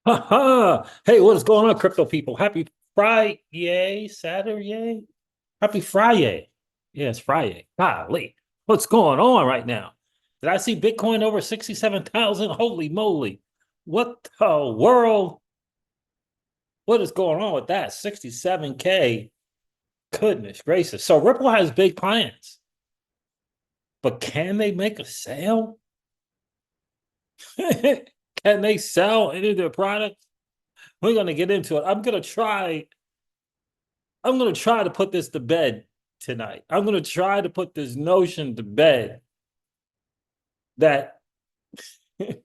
Ha ha! Hey, what is going on, crypto people? Happy Friday, Saturday. Happy Friday. Yeah, it's Friday. Golly, what's going on right now? Did I see Bitcoin over 67,000? Holy moly. What the world? What is going on with that? 67K. Goodness gracious. So Ripple has big plans, but can they make a sale? Can they sell any of their products? We're going to get into it. I'm going to try to put this to bed tonight. I'm going to try to put this notion to bed that I'm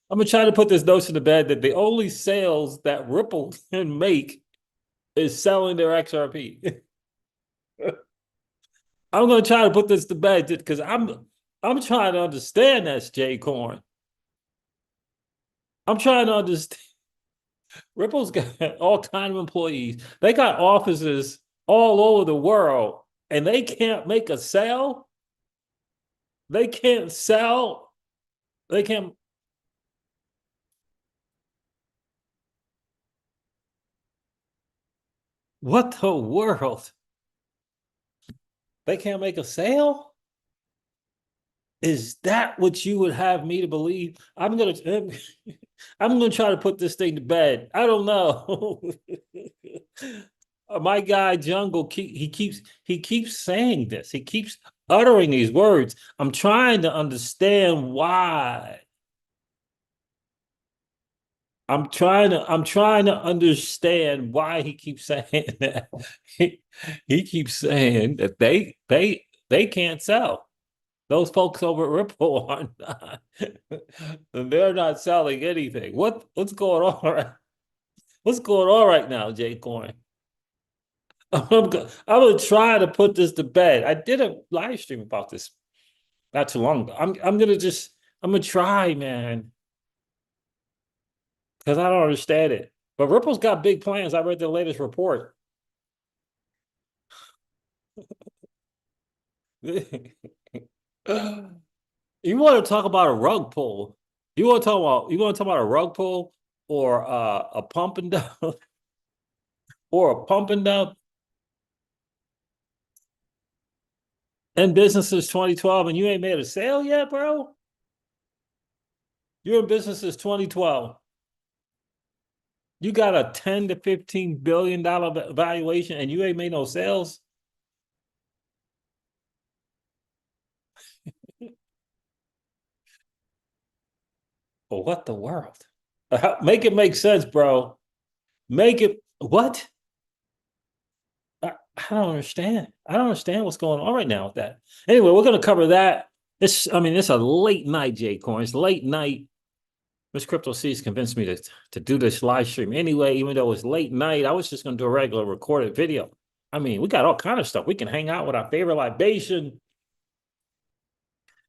going to try to put this notion to bed that the only sales that Ripple can make is selling their XRP. I'm going to try to put this to bed because I'm trying to understand that, J Corn. I'm trying to understand. Ripple's got all kind of employees. They got offices all over the world, and they can't make a sale. They can't sell. They can't. What the world? They can't make a sale? Is that what you would have me to believe? I'm gonna try to put this thing to bed. I don't know. My guy Jungle, he keeps saying this. He keeps uttering these words. I'm trying to understand why. I'm trying to understand why he keeps saying that. He keeps saying that they can't sell. Those folks over at Ripple are not. They're not selling anything. What's going on? What's going on right now, Jay Coin? I'm gonna try to put this to bed. I did a live stream about this not too long ago. I'm gonna try, man, because I don't understand it. But Ripple's got big plans. I read the latest report. You want to talk about a rug pull? You want to talk about a rug pull or a pump and dump or a pump and dump in business since 2012 and you ain't made a sale yet, bro? You're in business since 2012. You got a 10 to 15 billion dollar valuation and you ain't made no sales. Well, what the world? Make it make sense, bro. Make it what? I don't understand. I don't understand what's going on right now with that. Anyway, we're going to cover that. It's a late night, J Coin. It's late night. Miss Crypto C's convinced me to do this live stream anyway, even though it's late night. I was just going to do a regular recorded video. We got all kind of stuff. We can hang out with our favorite libation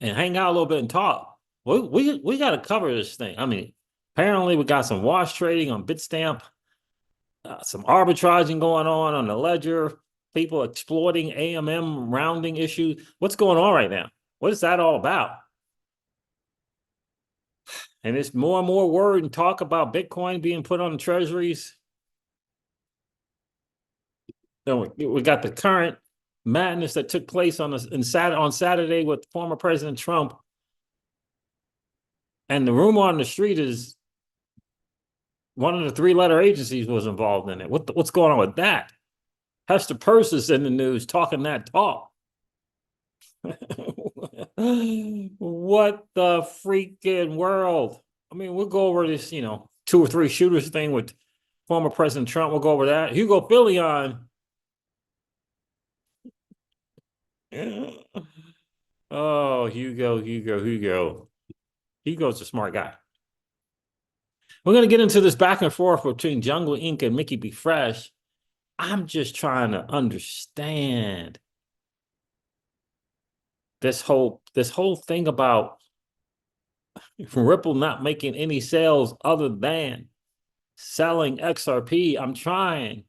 and hang out a little bit and talk. We got to cover this thing. Apparently we got some wash trading on Bitstamp, some arbitraging going on the ledger, people exploiting AMM rounding issues. What's going on right now? What is that all about? And it's more and more word and talk about Bitcoin being put on the treasuries. Then we got the current madness that took place on Saturday with former President Trump. And the rumor on the street is one of the three-letter agencies was involved in it. What's going on with that? Hester Peirce is in the news talking that talk. What the freaking world? We'll go over this, two or three shooters thing with former President Trump. We'll go over that. Hugo Filion. Oh, Hugo. Hugo's a smart guy. We're going to get into this back and forth between Jungle Inc. and Mickey B. Fresh. I'm just trying to understand this whole thing about Ripple not making any sales other than selling XRP. I'm trying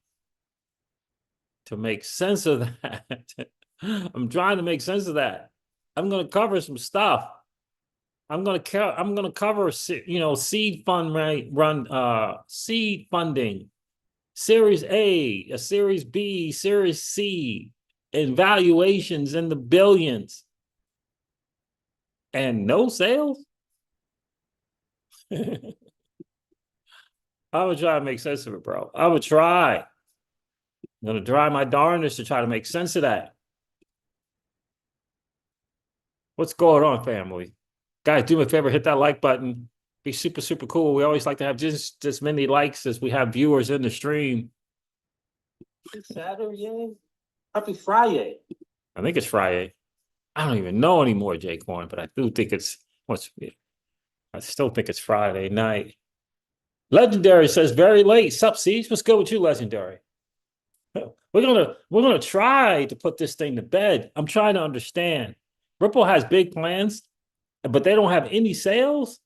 to make sense of that. I'm trying to make sense of that. I'm going to cover some stuff. I'm gonna cover seed fund seed funding, Series A, a Series B, Series C, and valuations in the billions, and no sales. I would try to make sense of it, bro. I would try. I'm gonna try my darndest to try to make sense of that. What's going on, family? Guys, do me a favor, hit that like button. Be super, super cool. We always like to have just as many likes as we have viewers in the stream. It's Saturday? Happy Friday. I think it's Friday. I don't even know anymore, Jay Coin, but I do think I still think it's Friday night. Legendary says very late. Sup, Siege? What's good with you, Legendary? We're gonna try to put this thing to bed. I'm trying to understand. Ripple has big plans, but they don't have any sales.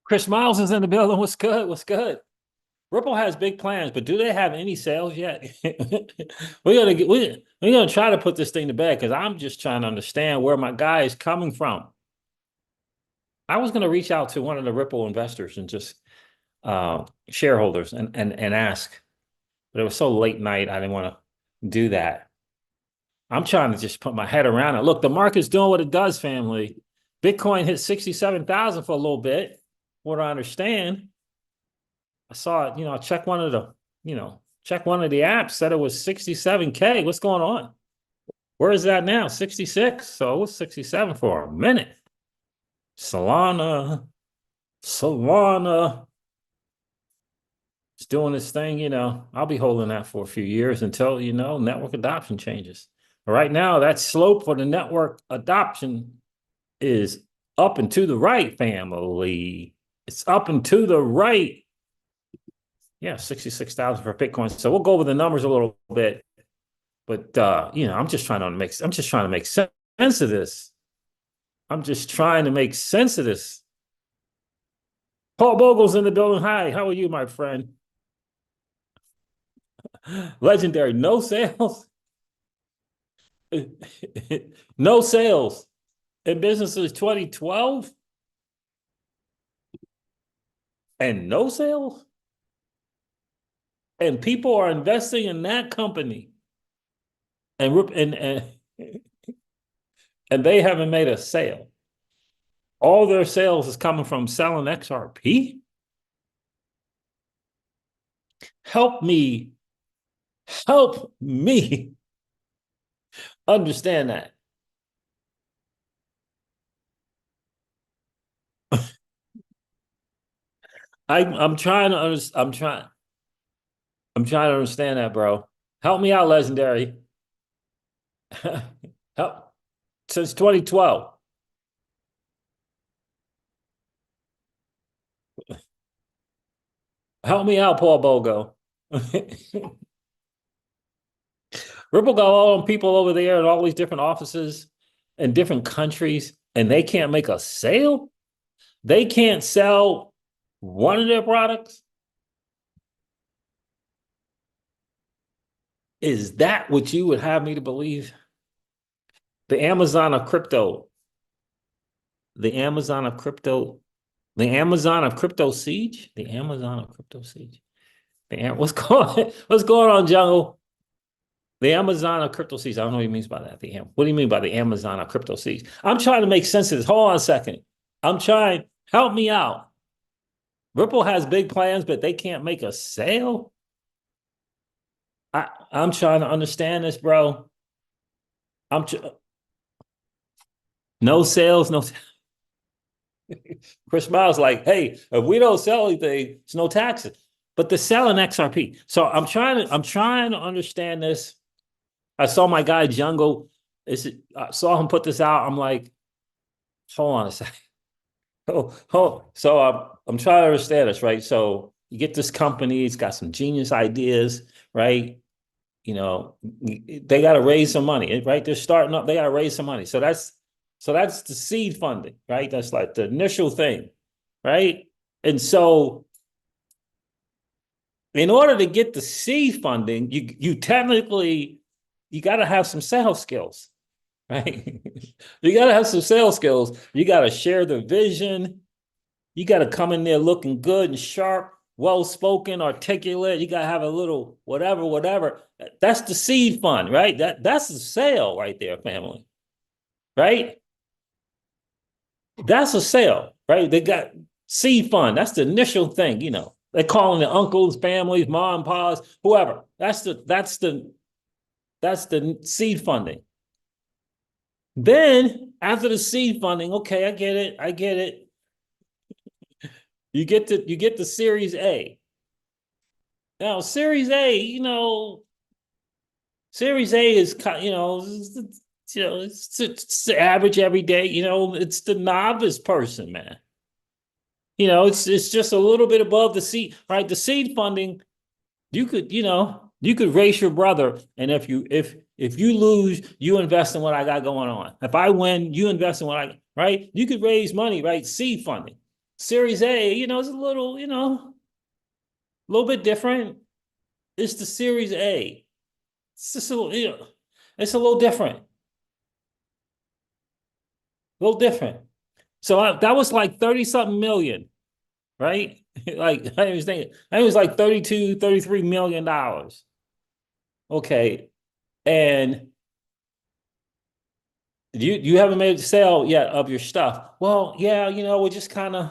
Chris Miles is in the building. What's good? What's good? Ripple has big plans, but do they have any sales yet? we're gonna try to put this thing to bed because I'm just trying to understand where my guy is coming from. I was gonna reach out to one of the Ripple investors and just shareholders and ask, but it was so late night, I didn't want to do that. I'm trying to just put my head around it. Look, the market's doing what it does, family. Bitcoin hit 67,000 for a little bit. What I understand, I saw it, check one of the apps, said it was 67K. What's going on? Where is that now? 66. So it was 67 for a minute. Solana. It's doing its thing, I'll be holding that for a few years until, network adoption changes. But right now, that slope for the network adoption is up and to the right, family. It's up and to the right. Yeah, 66,000 for Bitcoin. So we'll go over the numbers a little bit. But I'm just trying to make sense of this. I'm just trying to make sense of this. Paul Bogle's in the building. Hi, how are you, my friend? Legendary, no sales. No sales in businesses 2012 and no sales. And people are investing in that company and they haven't made a sale. All their sales is coming from selling XRP. Help me understand that. I'm trying to understand that, bro. Help me out, Legendary. Help. Since 2012. Help me out, Paul Bogo. Ripple got all them people over there in all these different offices in different countries, and they can't make a sale. They can't sell one of their products. Is that what you would have me to believe? The Amazon of crypto. The Amazon of crypto. The Amazon of crypto siege. The Amazon of crypto siege. What's going on, Jungle? The Amazon of crypto siege. I don't know what he means by that. What do you mean by the Amazon of crypto siege? I'm trying to make sense of this. Hold on a second. I'm trying. Help me out. Ripple has big plans, but they can't make a sale. I'm trying to understand this, bro. No sales, no. Chris Miles like, hey, if we don't sell anything, it's no taxes. But they're selling XRP. So I'm trying to understand this. I saw my guy Jungle. I saw him put this out. I'm like, hold on a second. So I'm trying to understand this, right? So you get this company, it's got some genius ideas, right? They got to raise some money, right? They're starting up, they got to raise some money. So that's the seed funding, right? That's like the initial thing. right? And so in order to get the seed funding, you technically you got to have some sales skills, right? You got to have some sales skills. You got to share the vision. You got to come in there looking good and sharp, well spoken, articulate. You got to have a little whatever, whatever. That's the seed fund, right? That's the sale right there, family, right? That's a sale, right? They got seed fund. That's the initial thing, you know. They're calling the uncles, families, mom, pa's, whoever. That's the seed funding. Then after the seed funding, okay, I get it, I get it. You get the Series A. Now, Series A, Series A is it's the average every day. It's the novice person, man. It's just a little bit above the seed, right? The seed funding, you could race your brother, and if you lose, you invest in what I got going on. If I win, you invest in what right? You could raise money, right? Seed funding. Series A, it's a little bit different. It's the Series A. It's just a little, it's a little different. A little different. So that was like 30 something million, right? Like I was thinking, I think it was like 32, 33 million dollars. Okay. And you haven't made a sale yet of your stuff. Well, yeah, we're just kind of,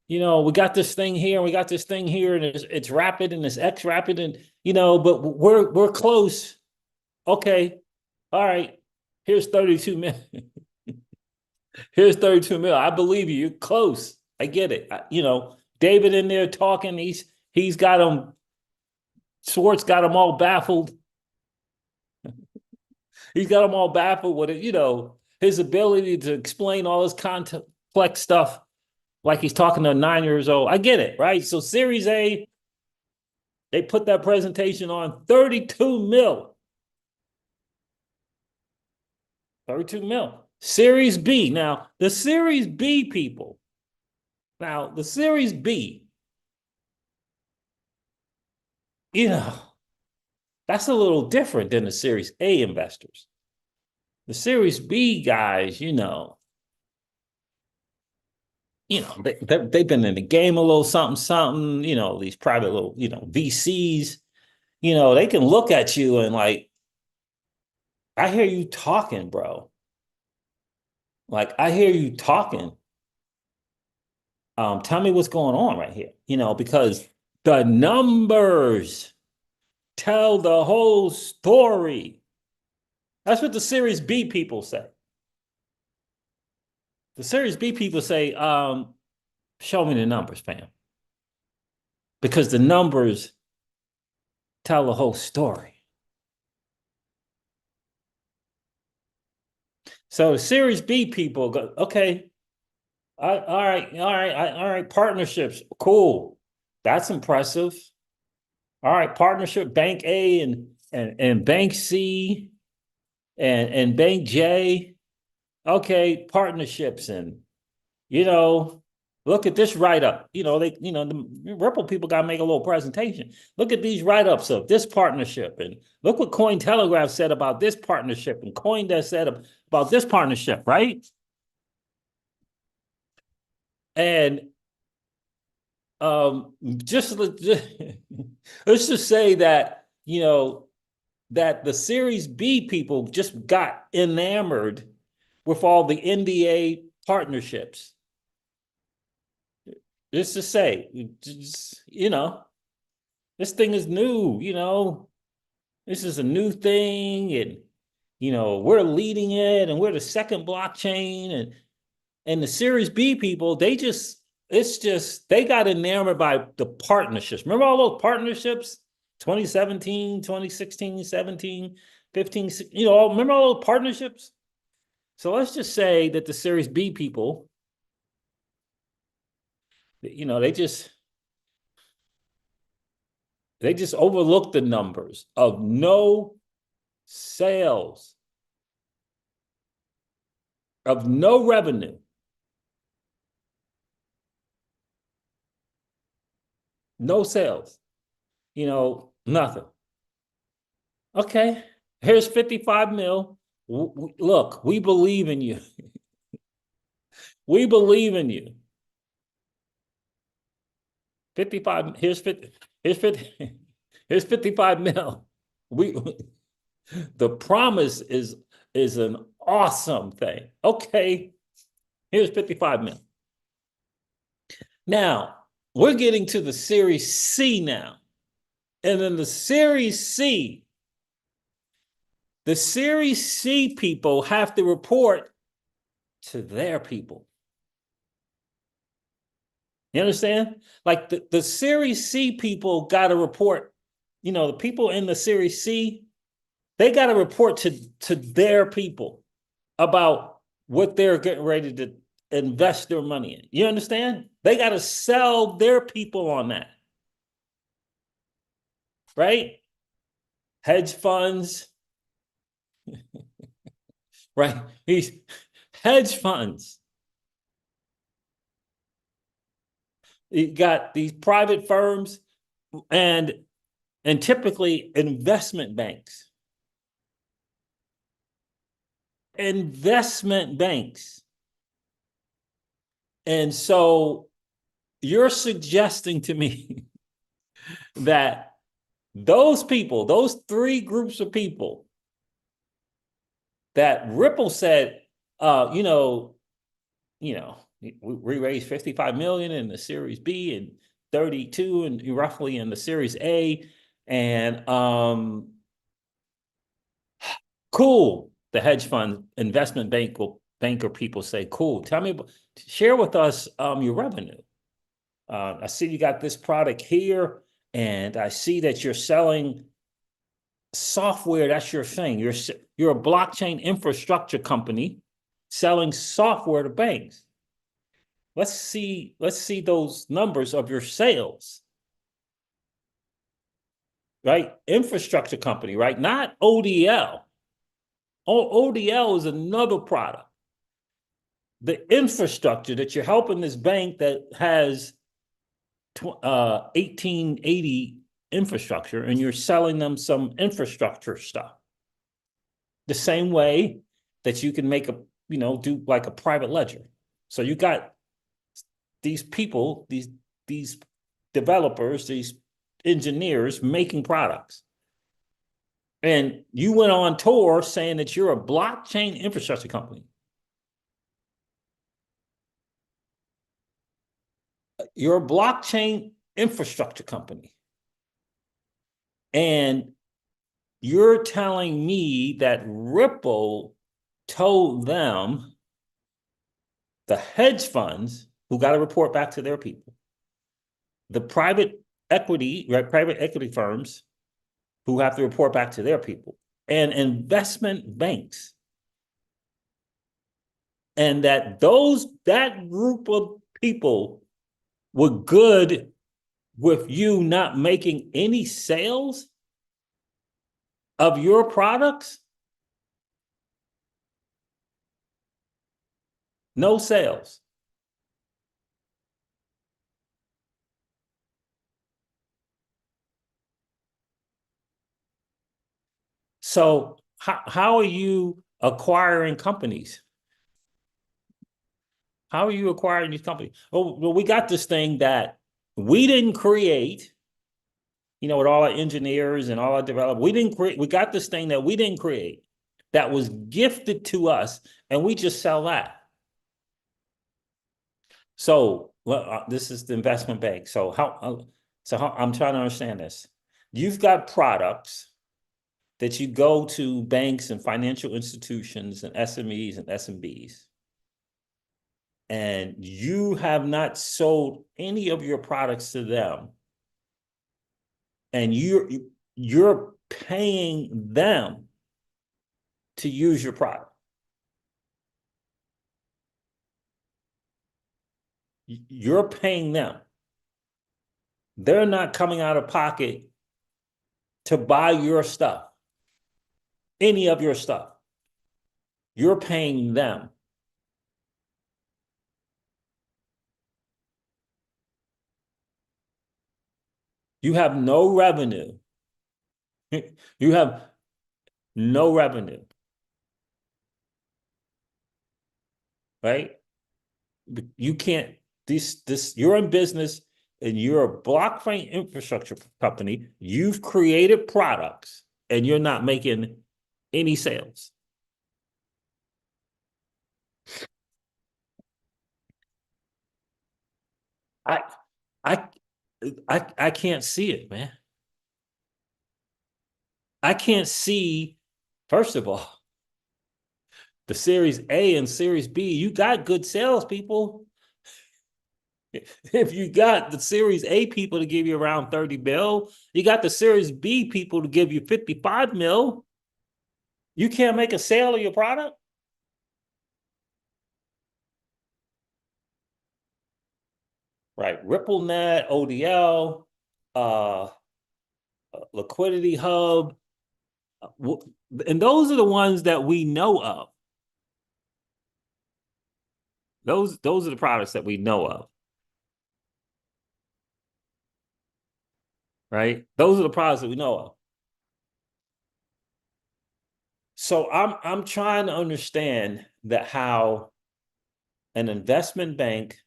we got this thing here, we got this thing here, and it's rapid and it's X rapid, and but we're close. Okay. All right. Here's 32 million. Here's 32 million. I believe you. You're close. I get it. David in there talking. He's got him. Schwartz got him all baffled. He's got him all baffled with it. His ability to explain all this complex stuff like he's talking to 9 years old. I get it, right? So Series A, they put that presentation on 32 mil. 32 mil. Series B. Now, the Series B people. Now, the Series B, that's a little different than the Series A investors. The Series B guys, they've been in the game a little something, something, these private little, VCs, they can look at you and like, I hear you talking, bro. Like, I hear you talking. Tell me what's going on right here, because the numbers tell the whole story. That's what the Series B people say. The Series B people say, show me the numbers, fam. Because the numbers tell the whole story. So the Series B people go, okay, all right, partnerships, cool. That's impressive. All right, partnership, Bank A and Bank C and Bank J. Okay, partnerships, and look at this write-up. The Ripple people got to make a little presentation. Look at these write-ups of this partnership, and look what Cointelegraph said about this partnership, and CoinDesk said about this partnership, right? And just let's just say that that the Series B people just got enamored with all the NDA partnerships. Just to say, this thing is new, this is a new thing, and we're leading it, and we're the second blockchain, and the Series B people, they got enamored by the partnerships. Remember all those partnerships? 2017, 2016, 17, 15, remember all those partnerships? So let's just say that the Series B people, they just overlooked the numbers of no sales, of no revenue. No sales. Nothing. Okay, here's 55 mil. Look, we believe in you. We believe in you. 55, here's 50, here's 55 mil. We the promise is an awesome thing. Okay, here's 55 mil. Now, we're getting to the Series C now. And in the Series C, the Series C people have to report to their people. You understand? Like the Series C people got to report, the people in the Series C, they got to report to their people about what they're getting ready to invest their money in. You understand? They got to sell their people on that. Right? Hedge funds, right? These hedge funds. You got these private firms and typically investment banks. Investment banks. And so you're suggesting to me that those people, those three groups of people that Ripple said, we raised 55 million in the Series B and 32 and roughly in the Series A. And cool. The hedge fund investment banker people say, cool. Share with us your revenue. I see you got this product here, and I see that you're selling software. That's your thing. You're a blockchain infrastructure company selling software to banks. Let's see those numbers of your sales. Right? Infrastructure company, right? Not ODL. ODL is another product. The infrastructure that you're helping this bank that has 1880 infrastructure, and you're selling them some infrastructure stuff. The same way that you can make do like a private ledger. So you got these people, these developers, these engineers making products. And you went on tour saying that you're a blockchain infrastructure company. You're a blockchain infrastructure company. And you're telling me that Ripple told them, the hedge funds, who got to report back to their people, the private equity firms who have to report back to their people, and investment banks, and that group of people were good with you not making any sales of your products? No sales. So how are you acquiring companies? How are you acquiring these companies? Well, we got this thing that we didn't create, with all our engineers and all our developers. We got this thing that we didn't create, that was gifted to us, and we just sell that. So this is the investment bank. So how I'm trying to understand this. You've got products that you go to banks and financial institutions and SMEs and SMBs, and you have not sold any of your products to them, and you're paying them to use your product. You're paying them. They're not coming out of pocket to buy your stuff, any of your stuff. You're paying them. You have no revenue. You have no revenue, right? You can't, you're in business and you're a blockchain infrastructure company. You've created products and you're not making any sales. I, I, I can't see it, man. I can't see, first of all, the Series A and Series B. You got good salespeople. If you got the Series A people to give you around 30 mil, you got the Series B people to give you 55 mil. You can't make a sale of your product? Right. RippleNet, ODL, uh, Liquidity Hub. And those are the ones that we know of. Those are the products that we know of. Right. Those are the products that we know of. So I'm trying to understand that how an investment bank,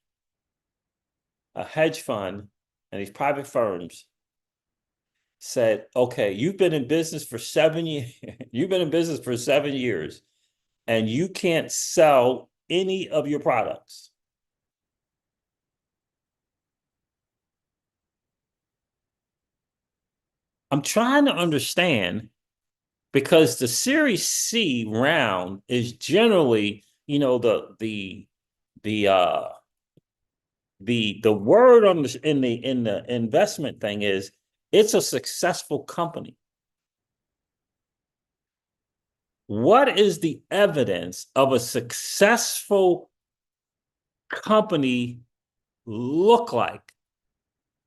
a hedge fund, and these private firms said, okay, you've been in business for 7 years, you've been in business for 7 years, and you can't sell any of your products. I'm trying to understand because the Series C round is generally, the the word on the in the investment thing is it's a successful company. What is the evidence of a successful company look like?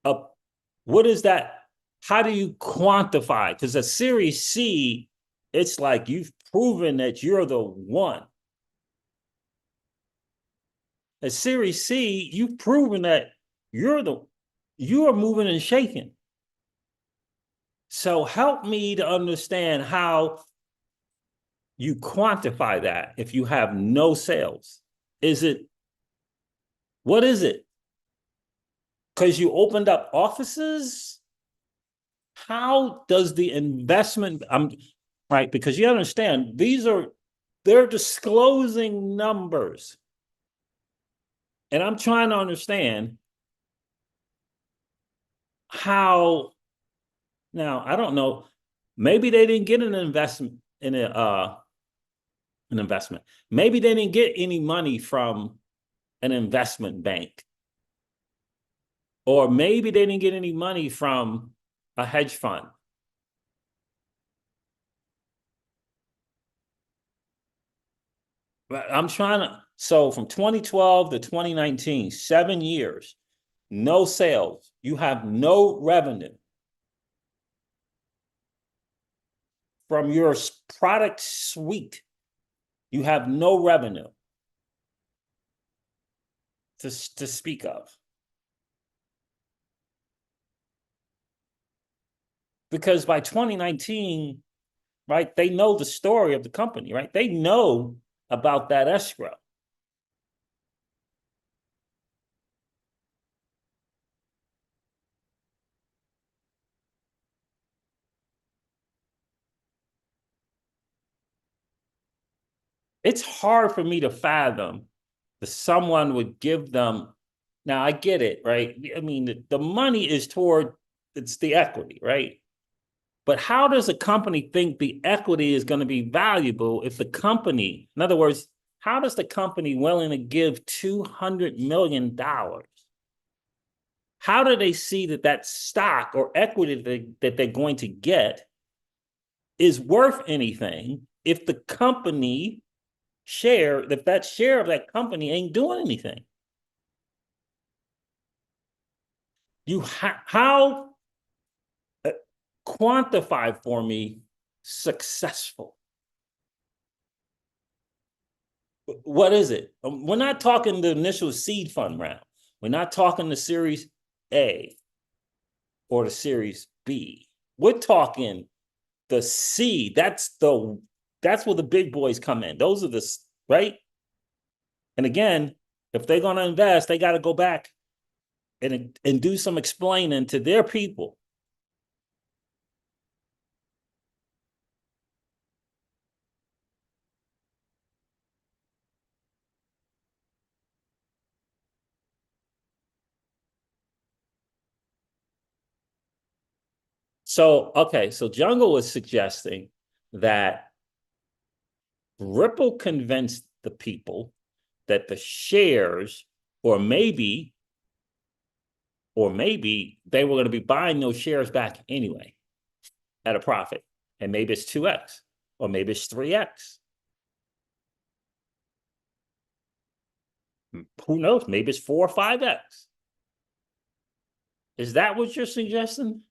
A, what is that? How do you quantify? Because a Series C, it's like you've proven that you're the one. A Series C, you've proven that you are moving and shaking. So help me to understand how you quantify that if you have no sales. Is it, what is it? Because you opened up offices? How does the investment, I'm right, because you understand they're disclosing numbers. And I'm trying to understand how, now I don't know, maybe they didn't get an investment. Maybe they didn't get any money from an investment bank. Or maybe they didn't get any money from a hedge fund. I'm trying to, so from 2012 to 2019, 7 years, no sales. You have no revenue from your product suite. You have no revenue to speak of. Because by 2019, right, they know the story of the company, right? They know about that escrow. It's hard for me to fathom that someone would give them. Now I get it, right? I mean, the money is toward, it's the equity, right? But how does a company think the equity is going to be valuable if the company, in other words, how does the company willing to give $200 million? How do they see that that stock or equity that they're going to get is worth anything if the company share, if that share of that company ain't doing anything? How quantify for me successful? What is it? We're not talking the initial seed fund round. We're not talking the Series A. or the Series B. We're talking the C. That's where the big boys come in. Those are the right. And again, if they're going to invest, they got to go back and do some explaining to their people. So, okay, so Jungle was suggesting that Ripple convinced the people that the shares, or maybe they were going to be buying those shares back anyway at a profit. And maybe it's 2x, or maybe it's 3x. Who knows? Maybe it's 4 or 5x. Is that what you're suggesting,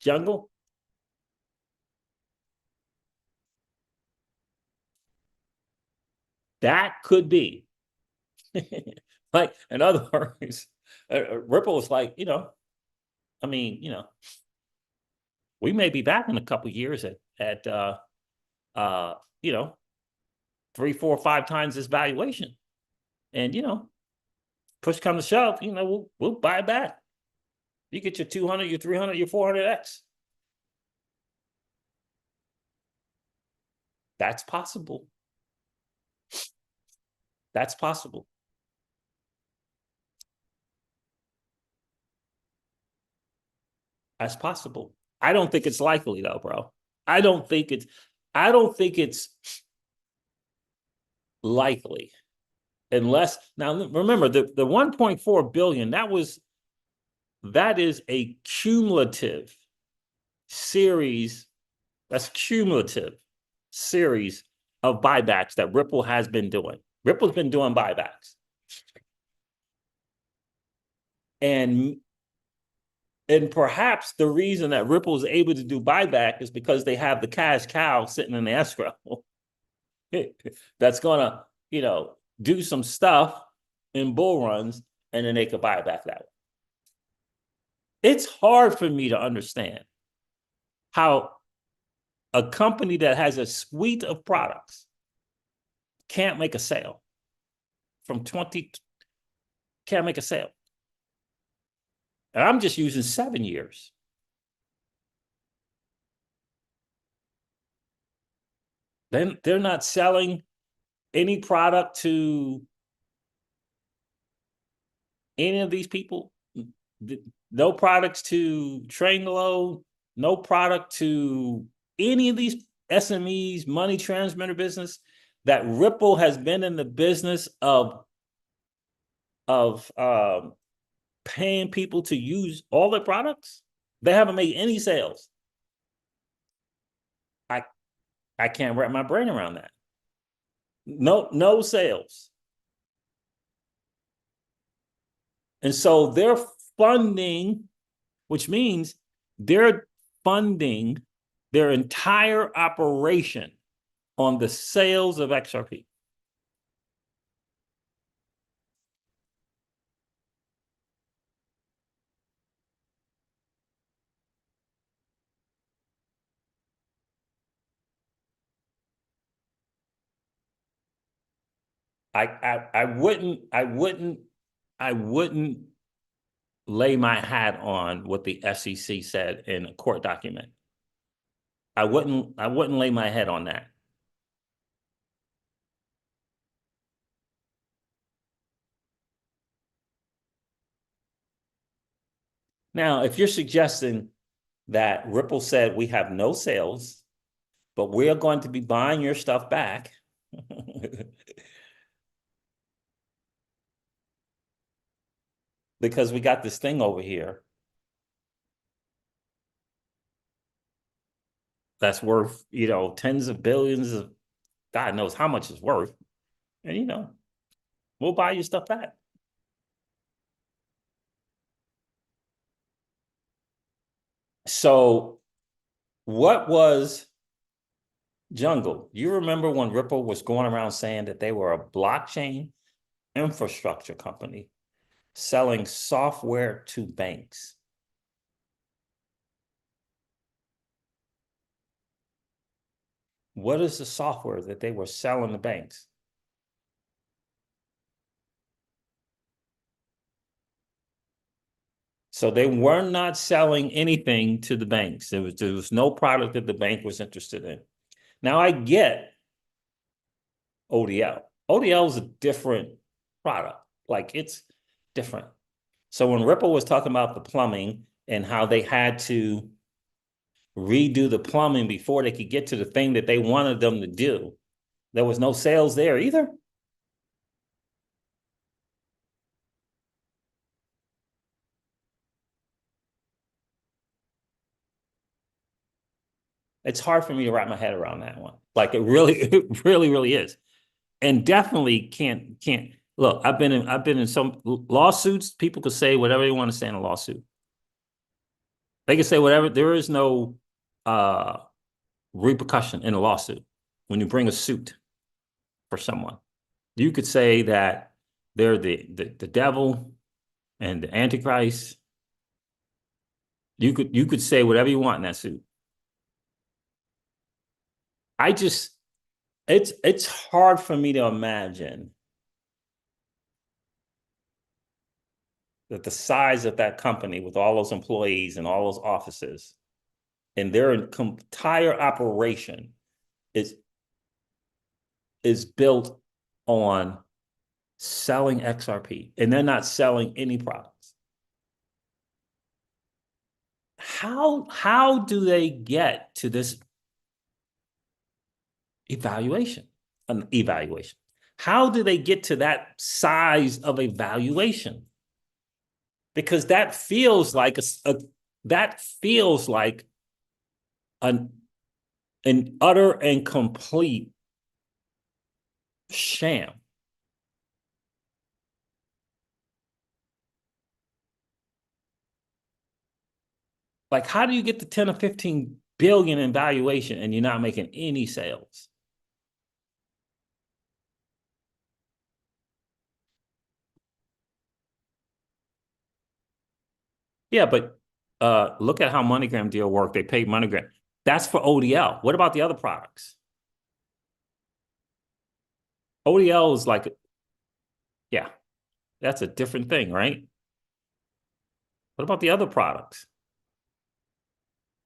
Jungle? That could be. Like, in other words, Ripple is like, I mean, we may be back in a couple of years at you know, 3, 4, 5 times this valuation. And push come to shove, we'll buy it back. You get your 200, your 300, your 400x. That's possible. That's possible. That's possible. I don't think it's likely though, bro. I don't think it's likely unless, now remember, the 1.4 billion, that is a cumulative series. That's cumulative series of buybacks that Ripple has been doing. Ripple's been doing buybacks. And perhaps the reason that Ripple is able to do buyback is because they have the cash cow sitting in the escrow that's gonna, do some stuff in bull runs, and then they could buy it back that way. It's hard for me to understand how a company that has a suite of products can't make a sale can't make a sale. And I'm just using 7 years. Then they're not selling any product to any of these people. No products to Tranglo, no product to any of these SMEs, money transmitter business. That Ripple has been in the business of paying people to use all their products. They haven't made any sales. I can't wrap my brain around that. No sales. And so they're funding, which means they're funding their entire operation on the sales of XRP. I wouldn't lay my hat on what the SEC said in a court document. I wouldn't lay my head on that. Now, if you're suggesting that Ripple said we have no sales, but we're going to be buying your stuff back, because we got this thing over here that's worth, tens of billions of, God knows how much it's worth. And, we'll buy your stuff back. So what was Jungle? You remember when Ripple was going around saying that they were a blockchain infrastructure company selling software to banks? What is the software that they were selling to banks? So they were not selling anything to the banks. There was no product that the bank was interested in. Now I get ODL. ODL is a different product. Like it's different. So when Ripple was talking about the plumbing and how they had to redo the plumbing before they could get to the thing that they wanted them to do, there was no sales there either. It's hard for me to wrap my head around that one. Like it really is. And definitely can't look. I've been in some lawsuits. People could say whatever they want to say in a lawsuit. They can say whatever. There is no uh repercussion in a lawsuit when you bring a suit for someone. You could say that they're the devil and the antichrist. You could say whatever you want in that suit. I just it's hard for me to imagine that the size of that company with all those employees and all those offices and their entire operation is is built on selling XRP and they're not selling any products. How do they get to this evaluation? An evaluation. How do they get to that size of a valuation? Because that feels like that feels like an an utter and complete sham. Like, how do you get to 10 or 15 billion in valuation and you're not making any sales? Yeah, but look at how MoneyGram deal worked. They paid MoneyGram. That's for ODL. What about the other products? ODL is like, yeah, that's a different thing, right? What about the other products?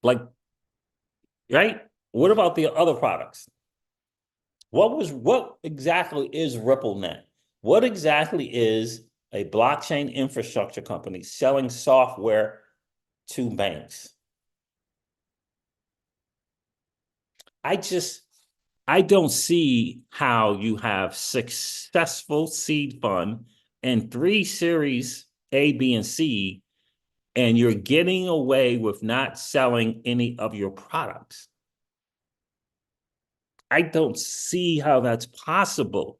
Like, right? What about the other products? What exactly is RippleNet? What exactly is a blockchain infrastructure company selling software to banks? I just I don't see how you have successful seed fund and three series A, B, and C, and you're getting away with not selling any of your products. I don't see how that's possible.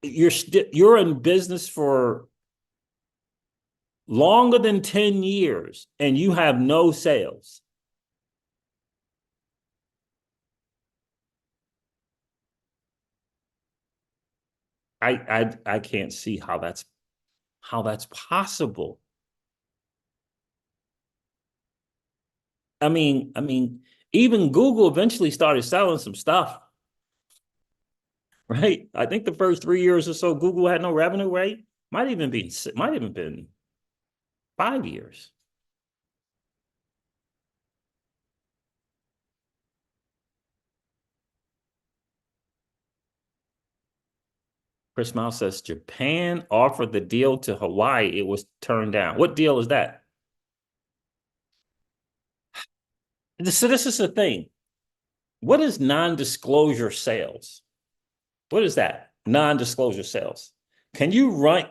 You're in business for longer than 10 years and you have no sales. I can't see how that's possible. I mean, even Google eventually started selling some stuff, right? I think the first 3 years or so, Google had no revenue, right? Might even been 5 years. Chris Miles says Japan offered the deal to Hawaii. It was turned down. What deal is that? So this is the thing. What is non-disclosure sales? What is that? Non-disclosure sales. Can you run,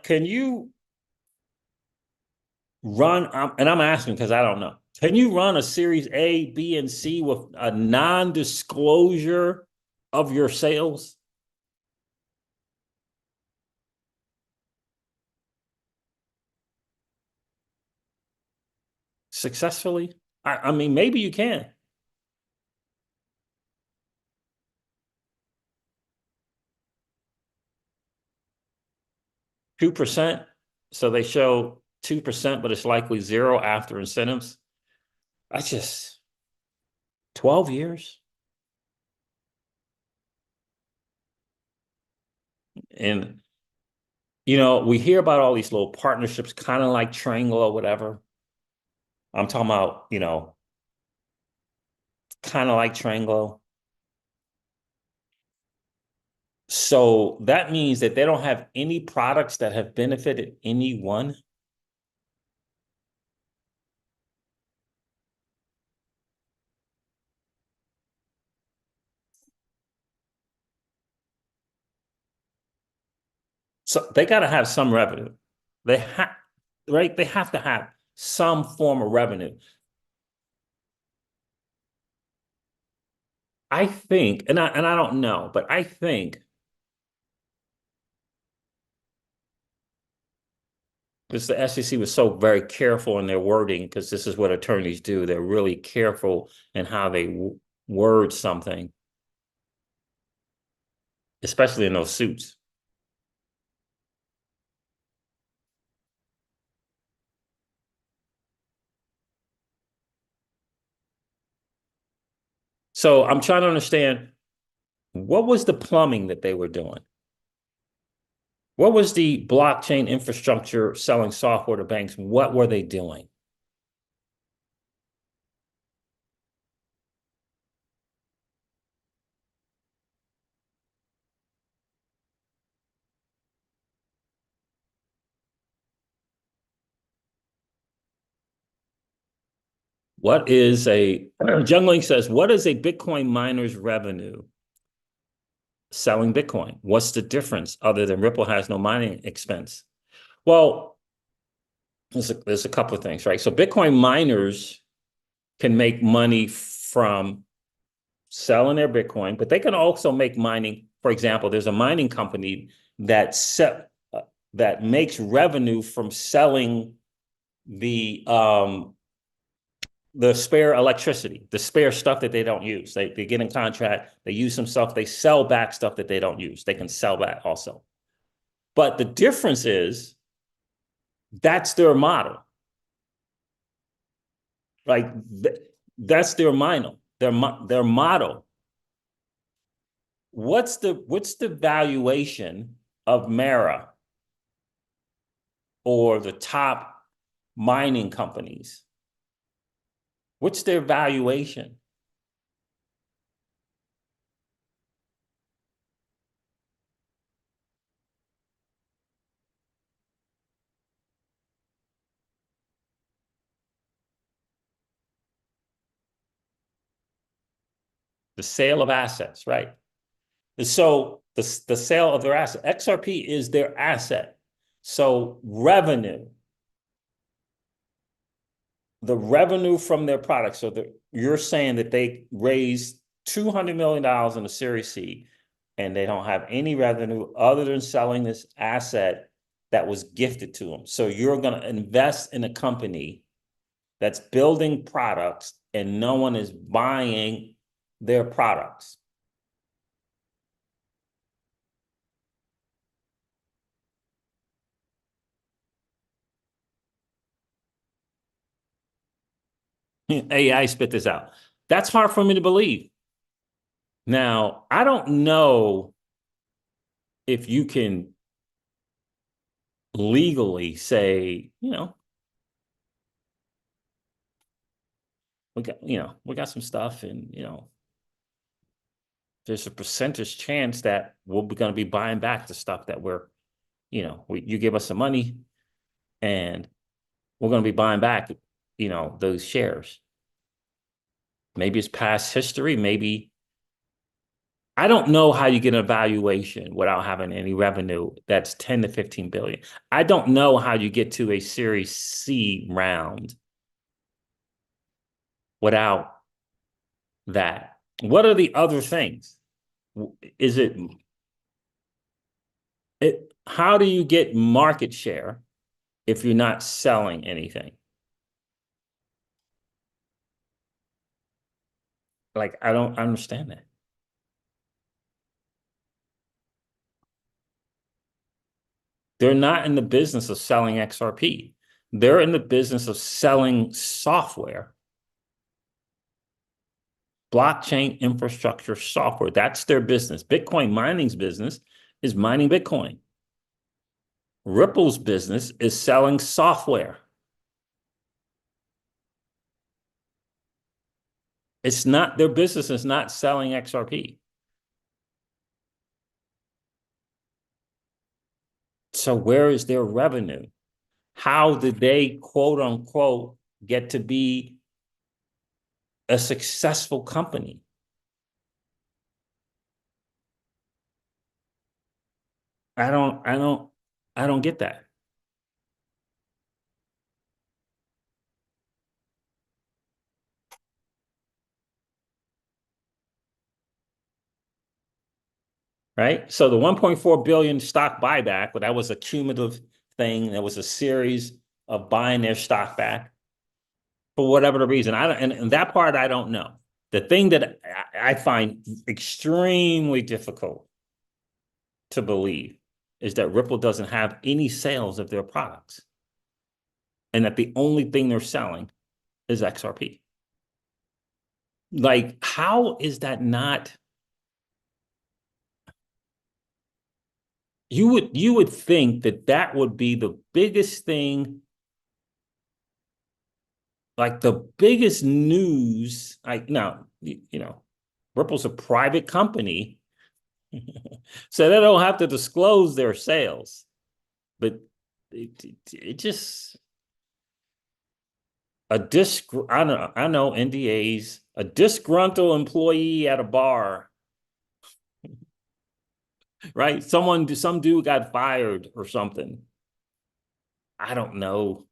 and I'm asking because I don't know. Can you run a series A, B, and C with a non-disclosure of your sales successfully? I mean, maybe you can. 2%. So they show 2%, but it's likely zero after incentives. I just 12 years. And, you know, we hear about all these little partnerships, kind of like Triangle or whatever. I'm talking about, you know, kind of like Triangle. So that means that they don't have any products that have benefited anyone. So they got to have some revenue. They have, right? They have to have some form of revenue. I think, and I don't know, but I think because the SEC was so very careful in their wording, because this is what attorneys do. They're really careful in how they word something, especially in those suits. So I'm trying to understand, what was the plumbing that they were doing? What was the blockchain infrastructure selling software to banks? What were they doing? What is a Jungling says, what is a Bitcoin miner's revenue selling Bitcoin? What's the difference other than Ripple has no mining expense? Well, there's a couple of things, right? So Bitcoin miners can make money from selling their Bitcoin, but they can also make mining. For example, there's a mining company that that makes revenue from selling the spare electricity, the spare stuff that they don't use. They get in contract, they use some stuff, they sell back stuff that they don't use. They can sell that also. But the difference is that's their model. Like that's their model. Their model. What's the valuation of Mara or the top mining companies? What's their valuation? The sale of assets, right? So the sale of their asset, XRP is their asset. So revenue, the revenue from their product. So you're saying that they raised $200 million in a Series C, and they don't have any revenue other than selling this asset that was gifted to them. So you're going to invest in a company that's building products, and no one is buying their products. AI spit this out. That's hard for me to believe. Now, I don't know if you can legally say, we got some stuff, and there's a percentage chance that we're going to be buying back the stuff that you give us some money, and we're going to be buying back, those shares. Maybe it's past history. Maybe I don't know how you get an evaluation without having any revenue that's 10 to 15 billion. I don't know how you get to a Series C round without that. What are the other things? Is how do you get market share if you're not selling anything? Like, I don't understand that. They're not in the business of selling XRP. They're in the business of selling software, blockchain infrastructure software. That's their business. Bitcoin mining's business is mining Bitcoin. Ripple's business is selling software. It's not, their business is not selling XRP. So where is their revenue? How did they, quote unquote, get to be a successful company? I don't, I don't, I don't get that. Right? So the 1.4 billion stock buyback, but that was a cumulative thing. That was a series of buying their stock back for whatever the reason. I don't, and that part I don't know. The thing that I find extremely difficult to believe is that Ripple doesn't have any sales of their products, and that the only thing they're selling is XRP. Like, how is that not? You would think that that would be the biggest thing, like the biggest news. Like now, Ripple's a private company, so they don't have to disclose their sales. But it just I know NDAs, a disgruntled employee at a bar, right? Some dude got fired or something. I don't know.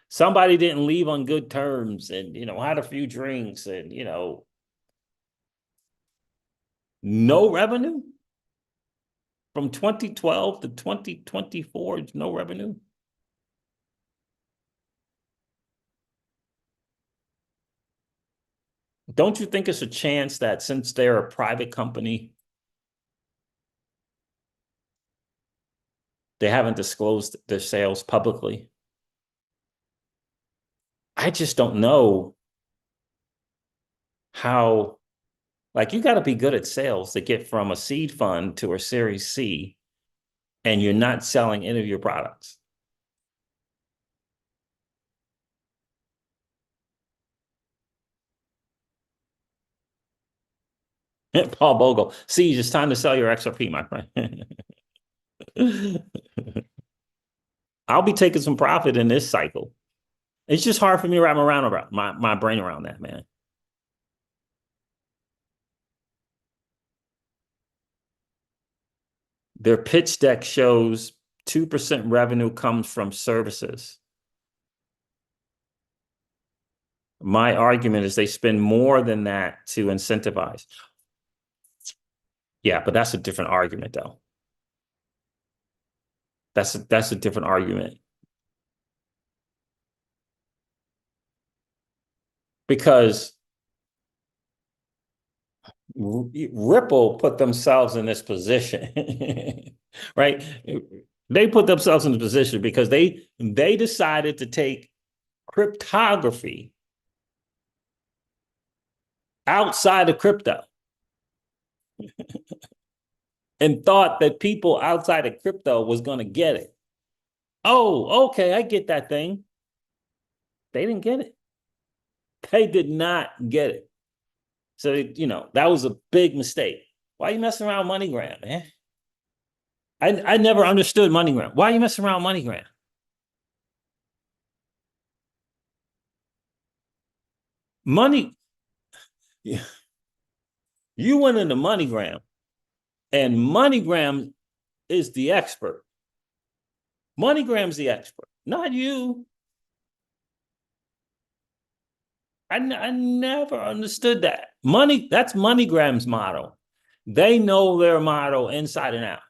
Somebody didn't leave on good terms and, had a few drinks and, no revenue from 2012 to 2024, no revenue. Don't you think it's a chance that since they're a private company, they haven't disclosed their sales publicly? I just don't know how, like, you got to be good at sales to get from a seed fund to a Series C, and you're not selling any of your products. Paul Bogle, see, it's time to sell your XRP, my friend. I'll be taking some profit in this cycle. It's just hard for me to wrap around my brain around that, man. Their pitch deck shows 2% revenue comes from services. My argument is they spend more than that to incentivize. Yeah, but that's a different argument, though. That's a different argument because Ripple put themselves in this position, right? They put themselves in the position because they decided to take cryptography outside of crypto and thought that people outside of crypto was going to get it. Oh, okay, I get that thing. They didn't get it. They did not get it. So, that was a big mistake. Why are you messing around with MoneyGram, man? I never understood MoneyGram. Why are you messing around with MoneyGram? Money, you went into MoneyGram, and MoneyGram is the expert. MoneyGram's the expert, not you. I never understood that. That's MoneyGram's model. They know their model inside and out.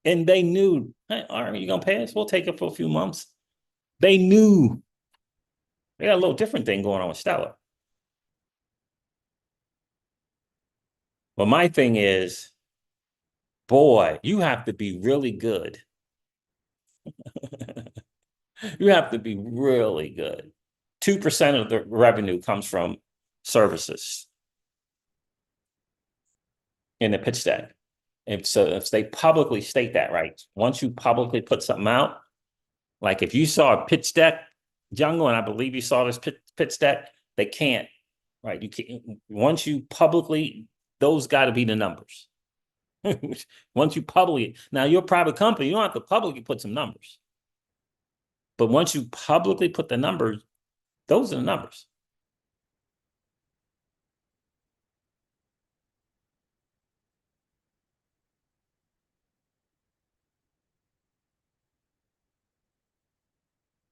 And they knew, hey, all right, you gonna pay us? We'll take it for a few months. They knew they got a little different thing going on with Stellar. But my thing is, boy, you have to be really good. You have to be really good. 2% of the revenue comes from services. in the pitch deck. If they publicly state that, right? Once you publicly put something out, like if you saw a pitch deck, Jungle, and I believe you saw this pitch deck, they can't, right? You can't, once you publicly, those got to be the numbers. Once you publicly, now you're a private company, you don't have to publicly put some numbers. But once you publicly put the numbers, those are the numbers.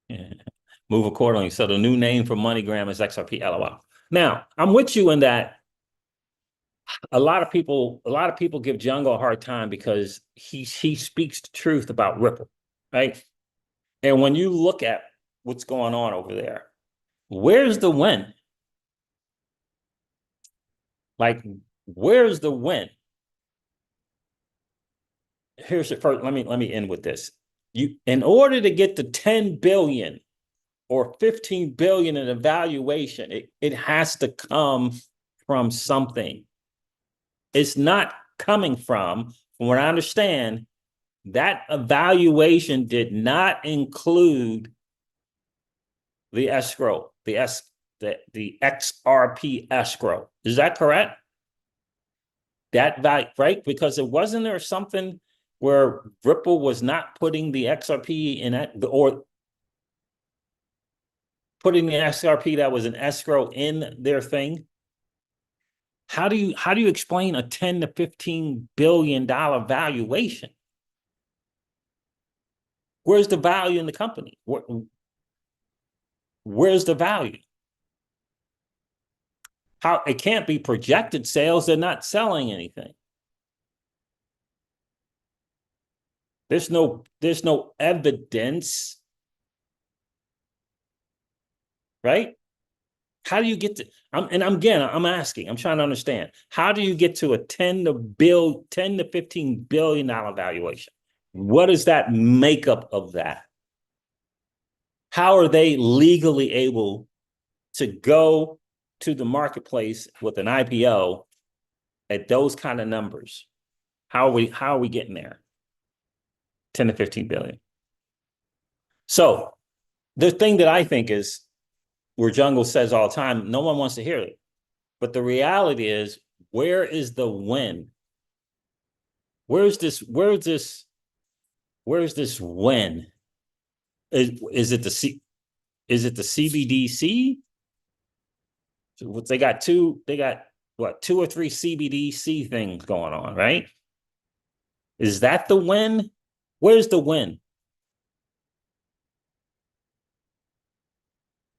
Yeah. Move accordingly. So the new name for MoneyGram is XRP LOL. Now, I'm with you in that a lot of people give Jungle a hard time because he speaks the truth about Ripple, right? And when you look at what's going on over there, where's the win? Like, where's the win? Here's the first. Let me end with this. You, in order to get to 10 billion or 15 billion in evaluation, it has to come from something. It's not coming from what I understand, that evaluation did not include the escrow, the XRP escrow. Is that correct? That value, right? Because it wasn't there something where Ripple was not putting the XRP in that, or putting the XRP that was an escrow in their thing. How do you explain a 10 to 15 billion dollar valuation? Where's the value in the company? Where's the value? How it can't be projected sales, they're not selling anything. There's no evidence, right? How do you get to, I'm asking, I'm trying to understand. How do you get to a 10 to 15 billion dollar valuation? What is that makeup of that? How are they legally able to go to the marketplace with an IPO at those kind of numbers? How are we getting there? 10 to 15 billion. So the thing that I think is where Jungle says all the time, no one wants to hear it. But the reality is, where is the win? Where's this win? Is it the CBDC? They got what, two or three CBDC things going on, right? Is that the win? Where's the win?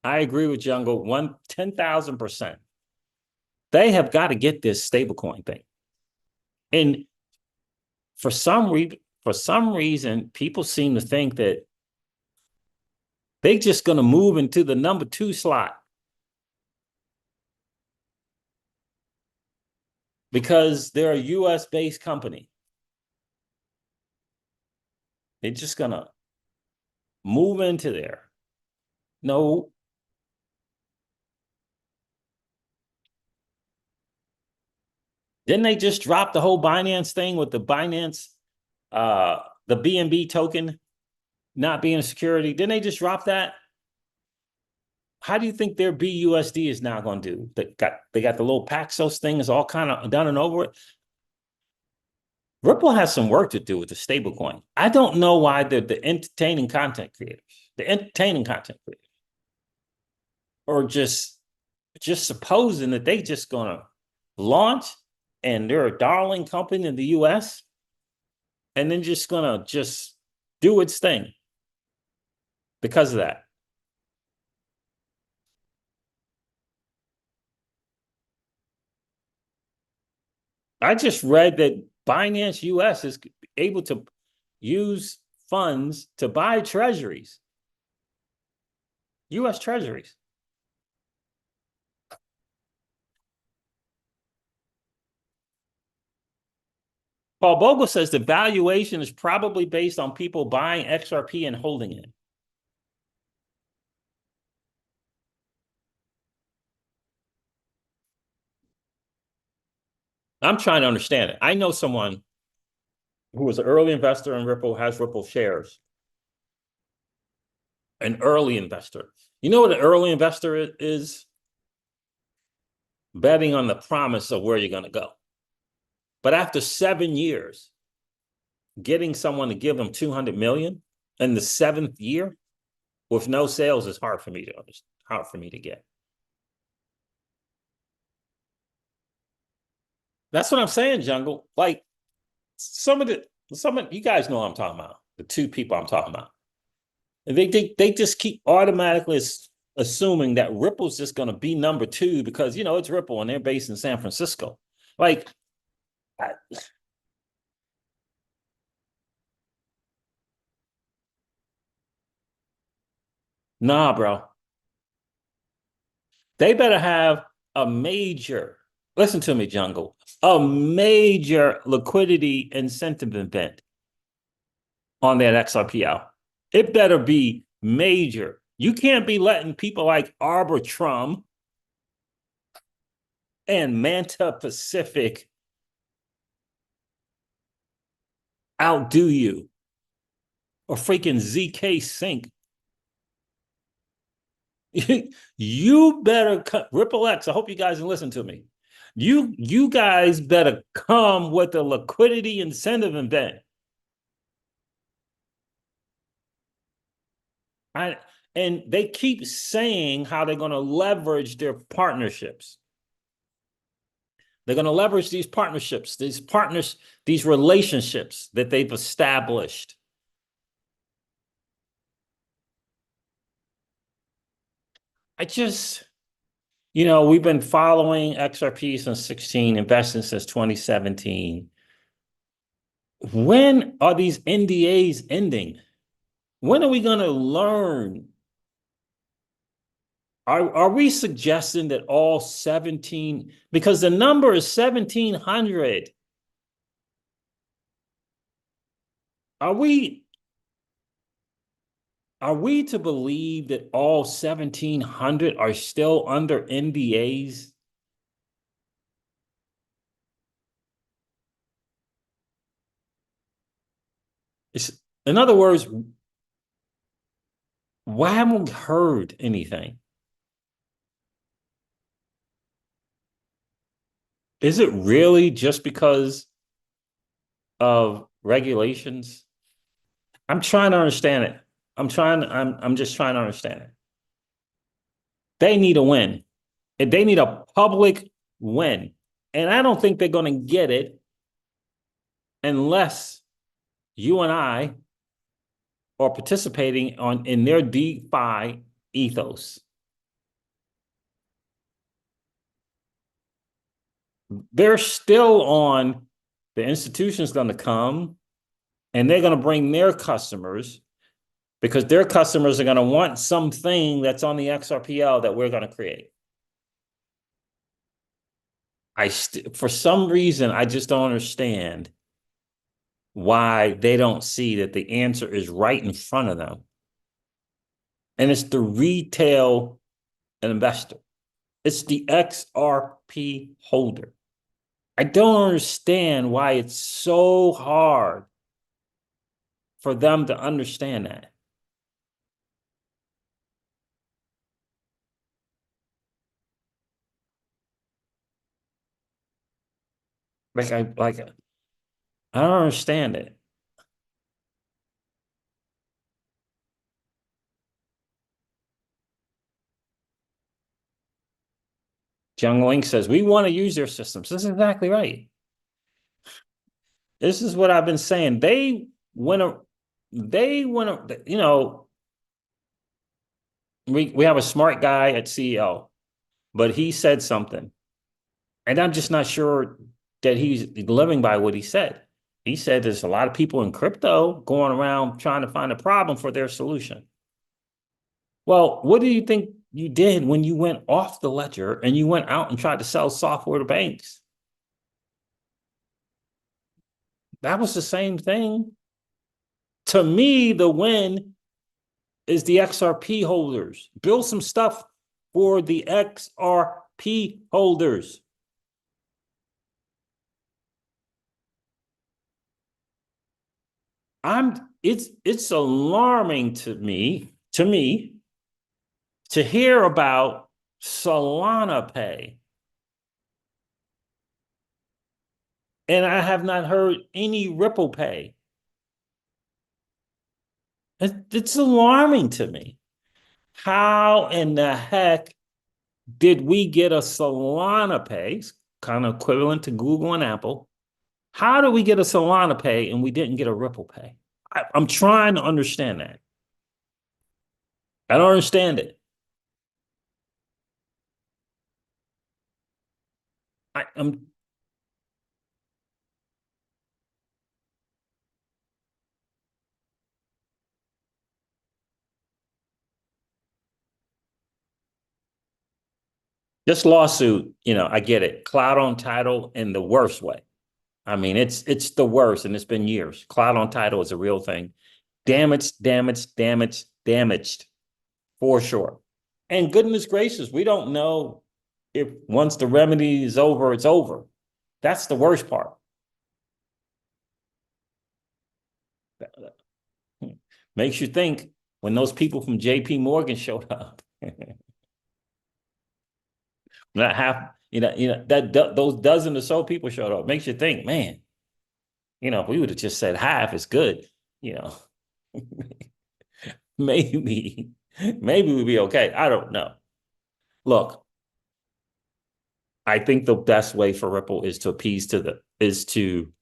I agree with Jungle 10,000%. They have got to get this stablecoin thing. And for some reason, people seem to think that they're just going to move into the number 2 slot because they're a US based company. They're just going to move into there. No. Didn't they just drop the whole Binance thing with the Binance, the BNB token not being a security? Didn't they just drop that? How do you think their BUSD is now going to do? They got the little Paxos thing is all kind of done and over it. Ripple has some work to do with the stablecoin. I don't know why the entertaining content creators are just supposing that they just gonna launch and they're a darling company in the US and then just gonna just do its thing because of that. I just read that Binance US is able to use funds to buy treasuries, US treasuries. Paul Bogle says the valuation is probably based on people buying XRP and holding it. I'm trying to understand it. I know someone who was an early investor in Ripple, has Ripple shares. An early investor. You know what an early investor is? Betting on the promise of where you're going to go. But after 7 years, getting someone to give them 200 million in the 7th year with no sales is hard for me to understand, hard for me to get. That's what I'm saying, Jungle. Like some of you guys know what I'm talking about. The two people I'm talking about. And they just keep automatically assuming that Ripple's just going to be number 2 because it's Ripple and they're based in San Francisco. Like, nah, bro. They better have a major, listen to me, Jungle, a major liquidity incentive event on that XRP out. It better be major. You can't be letting people like Arbitrum and Manta Pacific outdo you, or freaking ZK Sync. You better Ripple X. I hope you guys listen to me. You guys better come with a liquidity incentive event. And they keep saying how they're going to leverage their partnerships. They're going to leverage these partnerships, these relationships that they've established. We've been following XRP since 16, investing since 2017. When are these NDAs ending? When are we going to learn? Are we suggesting that all 17, because the number is 1,700. Are we to believe that all 1,700 are still under NDAs? In other words, why haven't we heard anything? Is it really just because of regulations? I'm trying to understand it. I'm just trying to understand it. They need a win. They need a public win. And I don't think they're going to get it unless you and I are participating in their DeFi ethos. They're still on, the institution's going to come and they're going to bring their customers because their customers are going to want something that's on the XRPL that we're going to create. For some reason, I just don't understand why they don't see that the answer is right in front of them. And it's the retail investor. It's the XRP holder. I don't understand why it's so hard for them to understand that. I don't understand it. Jung Ling says, we want to use their systems. This is exactly right. This is what I've been saying. We have a smart guy at CEO, but he said something. And I'm just not sure that he's living by what he said. He said there's a lot of people in crypto going around trying to find a problem for their solution. Well, what do you think you did when you went off the ledger and you went out and tried to sell software to banks? That was the same thing. To me, the win is the XRP holders. Build some stuff for the XRP holders. It's alarming to me to hear about Solana Pay. And I have not heard any Ripple Pay. It's alarming to me. How in the heck did we get a Solana Pay, kind of equivalent to Google and Apple? How did we get a Solana Pay and we didn't get a Ripple Pay? I'm trying to understand that. I don't understand it. I'm This lawsuit, I get it. Cloud on title in the worst way. I mean, it's the worst, and it's been years. Cloud on title is a real thing. Damaged, damaged, damaged, damaged, for sure. And goodness gracious, we don't know if once the remedy is over, it's over. That's the worst part. Makes you think when those people from JP Morgan showed up. Not half, those dozen or so people showed up. Makes you think, man, if we would have just said half is good, you know, maybe, maybe we'd be okay. I don't know. Look, I think the best way for Ripple is to is to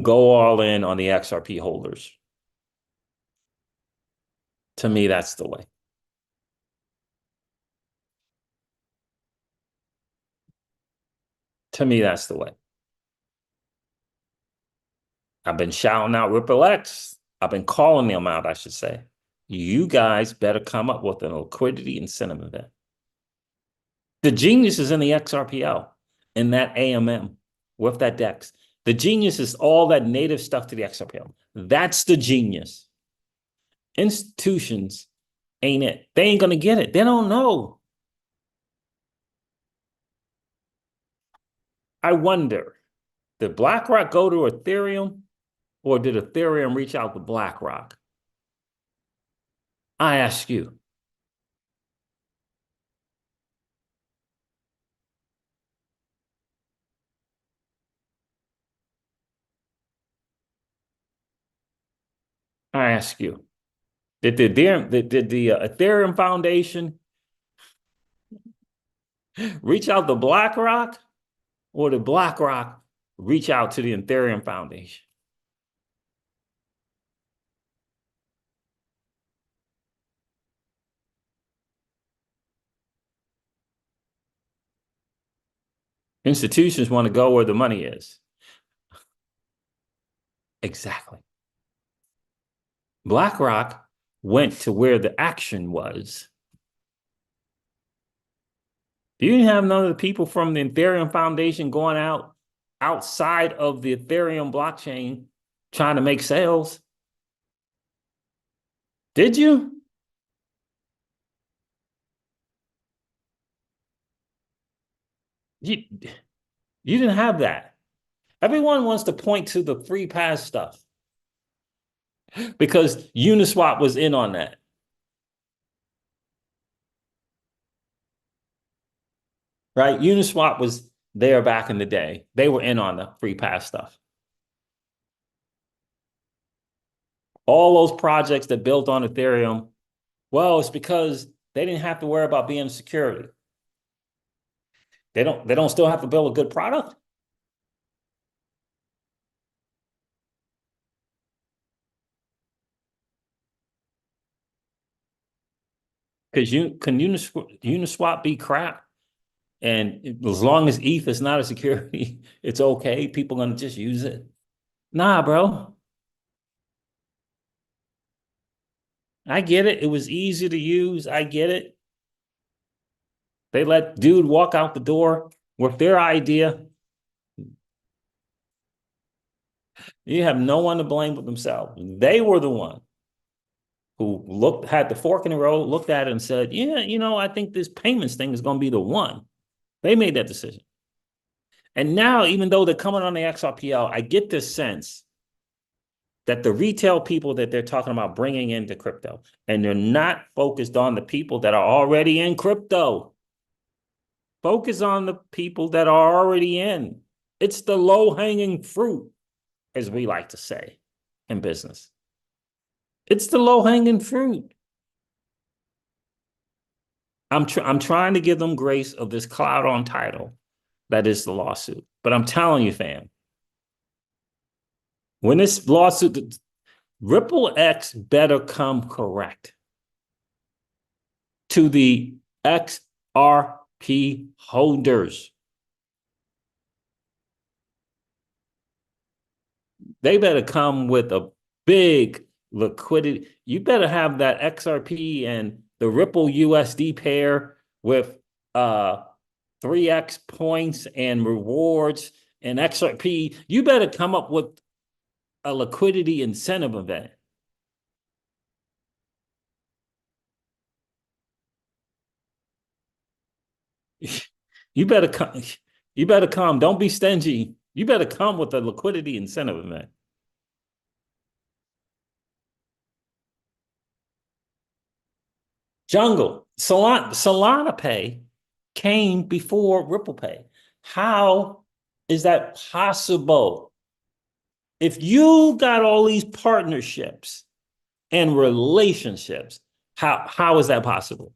go all in on the XRP holders. To me, that's the way. To me, that's the way. I've been shouting out Ripple X. I've been calling them out, I should say. You guys better come up with a liquidity incentive event. The genius is in the XRPL, in that AMM, with that DEX. The genius is all that native stuff to the XRPL. That's the genius. Institutions ain't it. They ain't going to get it. They don't know. I wonder, did BlackRock go to Ethereum or did Ethereum reach out to BlackRock? I ask you. I ask you. Did the Ethereum Foundation reach out to BlackRock or did BlackRock reach out to the Ethereum Foundation? Institutions want to go where the money is. Exactly. BlackRock went to where the action was. Do you have none of the people from the Ethereum Foundation going outside of the Ethereum blockchain trying to make sales? Did you? You didn't have that. Everyone wants to point to the free pass stuff because Uniswap was in on that. Right? Uniswap was there back in the day. They were in on the free pass stuff. All those projects that built on Ethereum, well, it's because they didn't have to worry about being security. They don't still have to build a good product. Because Uniswap be crap? And as long as ETH is not a security, it's okay. People are going to just use it. Nah, bro. I get it. It was easy to use. I get it. They let dude walk out the door with their idea. You have no one to blame but themselves. They were the one who had the fork in the road, looked at it and said, yeah, I think this payments thing is going to be the one. They made that decision. And now, even though they're coming on the XRPL, I get this sense that the retail people that they're talking about bringing into crypto, and they're not focused on the people that are already in crypto. Focus on the people that are already in. It's the low-hanging fruit, as we like to say in business. It's the low-hanging fruit. I'm trying to give them grace of this cloud on title that is the lawsuit. But I'm telling you, fam, when this lawsuit, Ripple X better come correct to the XRP holders. They better come with a big liquidity. You better have that XRP and the Ripple USD pair with 3x points and rewards and XRP. You better come up with a liquidity incentive event. You better come. You better come. Don't be stingy. You better come with a liquidity incentive event. Jungle, Solana Pay came before Ripple Pay. How is that possible? If you got all these partnerships and relationships, how is that possible?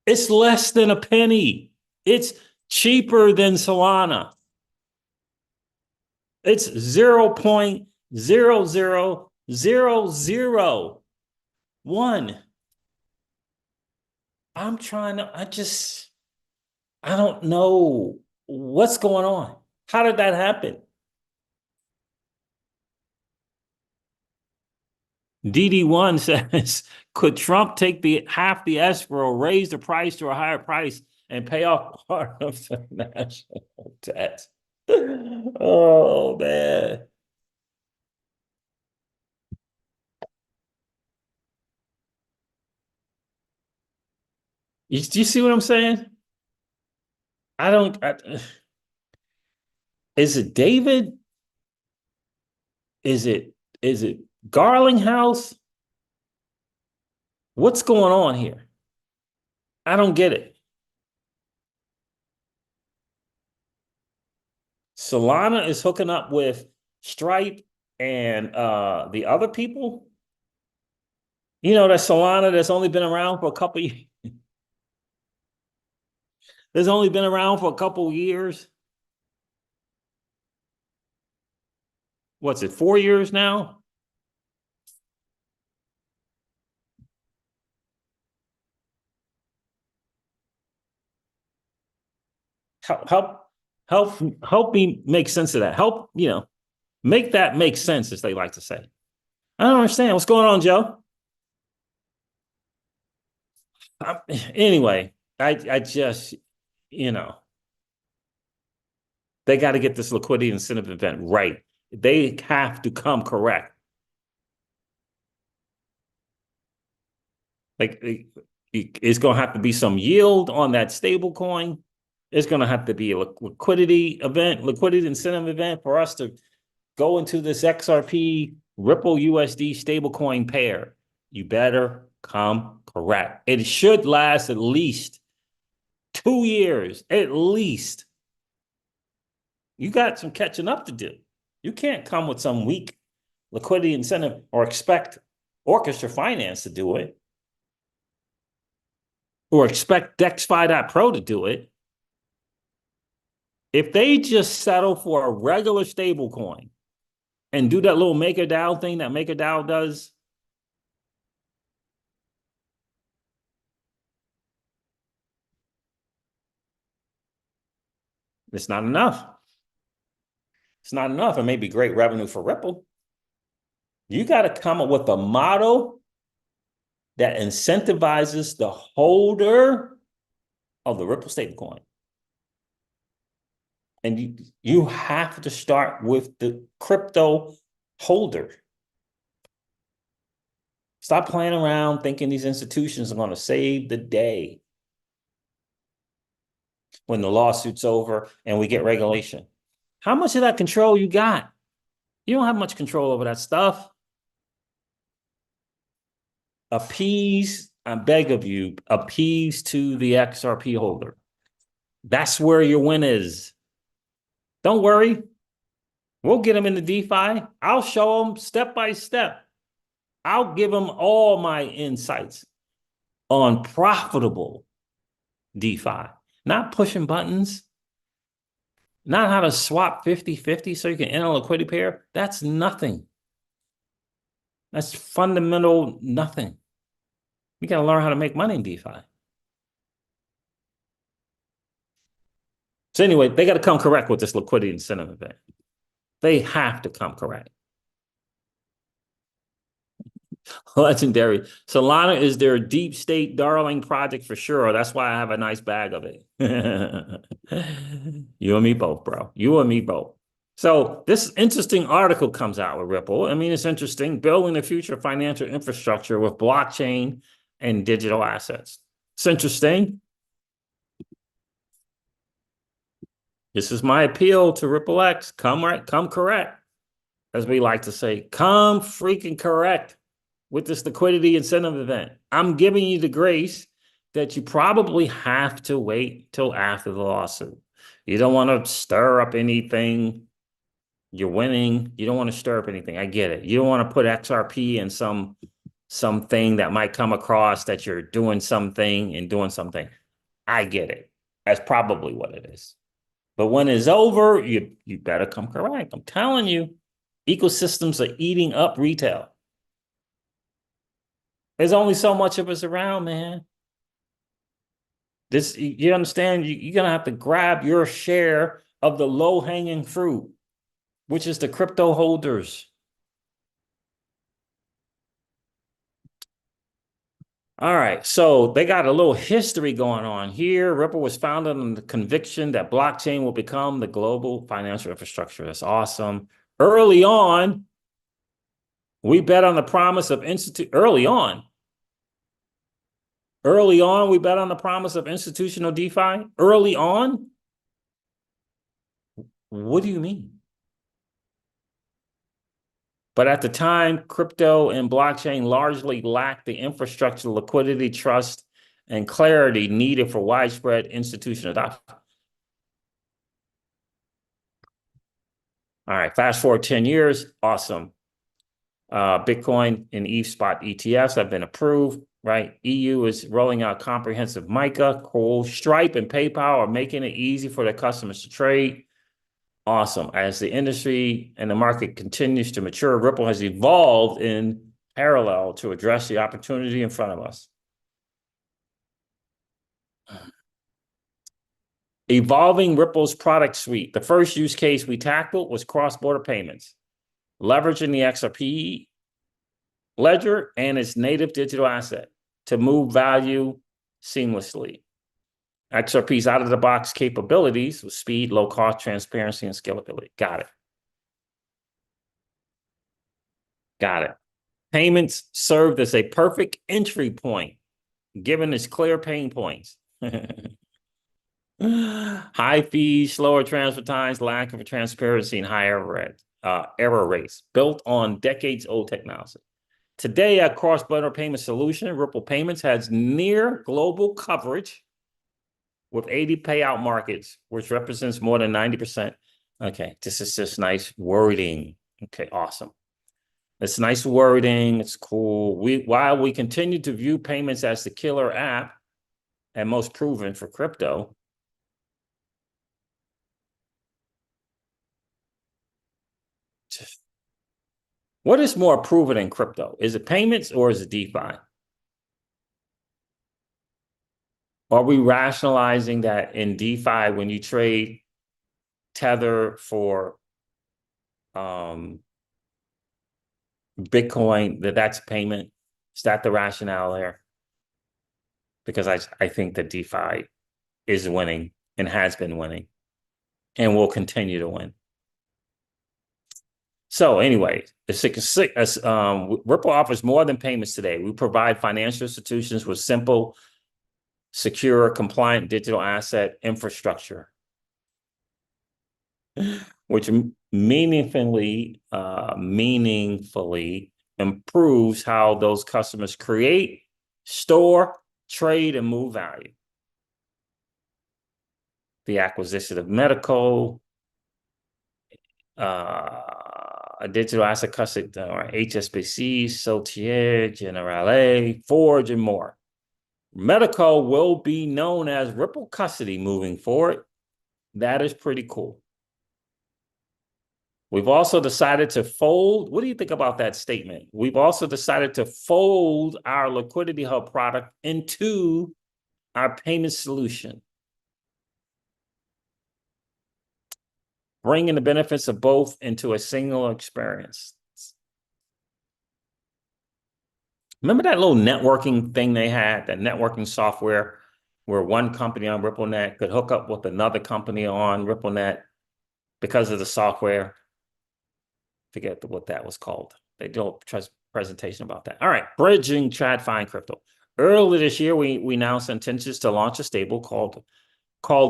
It's less than a penny. It's cheaper than Solana. It's 0.00001. I don't know what's going on. How did that happen? DD1 says, could Trump take the half the escrow, raise the price to a higher price, and pay off part of the national debt? Oh man. Do you see what I'm saying? I don't I, is it David? Is it Garlinghouse? What's going on here? I don't get it. Solana is hooking up with Stripe and the other people. You know that Solana that's only been around for a couple there's only been around for a couple years. What's it, 4 years now? Help help help me make sense of that. Help, make that make sense, as they like to say. I don't understand. What's going on, Joe? I, anyway, I just, you know, they got to get this liquidity incentive event right. They have to come correct. Like it's going to have to be some yield on that stable coin. It's going to have to be a liquidity event, liquidity incentive event for us to go into this XRP Ripple USD stablecoin pair. You better come correct. It should last at least 2 years, at least. You got some catching up to do. You can't come with some weak liquidity incentive or expect Orchestra Finance to do it, or expect DexFi.pro to do it. If they just settle for a regular stable coin and do that little MakerDAO thing that MakerDAO does, it's not enough. It's not enough. It may be great revenue for Ripple. You got to come up with a model that incentivizes the holder of the Ripple stablecoin. And you have to start with the crypto holder. Stop playing around thinking these institutions are going to save the day. when the lawsuit's over and we get regulation. How much of that control you got? You don't have much control over that stuff. Appease, I beg of you, appease to the XRP holder. That's where your win is. Don't worry. We'll get them into DeFi. I'll show them step by step. I'll give them all my insights on profitable DeFi, not pushing buttons, not how to swap 50-50 so you can enter a liquidity pair. That's nothing. That's fundamental nothing. You got to learn how to make money in DeFi. So anyway, they got to come correct with this liquidity incentive event. They have to come correct. Legendary. Solana is their deep state darling project for sure. That's why I have a nice bag of it. You and me both, bro. You and me both. So this interesting article comes out with Ripple. I mean, it's interesting. Building the future financial infrastructure with blockchain and digital assets. It's interesting. This is my appeal to Ripple X. Come correct. As we like to say, come freaking correct with this liquidity incentive event. I'm giving you the grace that you probably have to wait till after the lawsuit. You don't want to stir up anything. You're winning. You don't want to stir up anything. I get it. You don't want to put XRP in something that might come across that you're doing something and doing something. I get it. That's probably what it is. But when it's over, you better come correct. I'm telling you, ecosystems are eating up retail. There's only so much of us around, man. This, you understand? You're going to have to grab your share of the low-hanging fruit, which is the crypto holders. All right, so they got a little history going on here. Ripple was founded on the conviction that blockchain will become the global financial infrastructure. That's awesome. Early on, we bet on the promise of early on, we bet on the promise of institutional DeFi. Early on? What do you mean? But at the time, crypto and blockchain largely lacked the infrastructure, liquidity, trust, and clarity needed for widespread institutional adoption. All right, fast forward 10 years, awesome. Bitcoin and ETH spot ETFs have been approved, right? EU is rolling out comprehensive MiCA, cool. Stripe and PayPal are making it easy for their customers to trade. Awesome. As the industry and the market continues to mature, Ripple has evolved in parallel to address the opportunity in front of us. Evolving Ripple's product suite. The first use case we tackled was cross-border payments, leveraging the XRP Ledger and its native digital asset to move value seamlessly. XRP's out-of-the-box capabilities with speed, low cost, transparency, and scalability. Got it. Got it. Payments served as a perfect entry point, given its clear pain points. High fees, slower transfer times, lack of transparency, and high error rates built on decades-old technology. Today, a cross-border payment solution, Ripple Payments, has near global coverage with 80 payout markets, which represents more than 90%. Okay, this is just nice wording. Okay, awesome. It's nice wording. It's cool. While we continue to view payments as the killer app and most proven for crypto, what is more proven in crypto? Is it payments or is it DeFi? Are we rationalizing that in DeFi when you trade Tether for Bitcoin, that's payment? Is that the rationale there? Because I think that DeFi is winning and has been winning and will continue to win. So anyway, Ripple offers more than payments today. We provide financial institutions with simple, secure, compliant digital asset infrastructure, which meaningfully improves how those customers create, store, trade, and move value. The acquisition of medical, a digital asset custody, or HSBC, Saltier, Generale, Forge, and more. Medical will be known as Ripple Custody moving forward. That is pretty cool. We've also decided to fold. What do you think about that statement? We've also decided to fold our Liquidity Hub product into our payment solution, bringing the benefits of both into a single experience. Remember that little networking thing they had, that networking software where one company on RippleNet could hook up with another company on RippleNet because of the software? Forget what that was called. They do a presentation about that. All right, bridging TradFi crypto. Earlier this year, we announced intentions to launch a stable called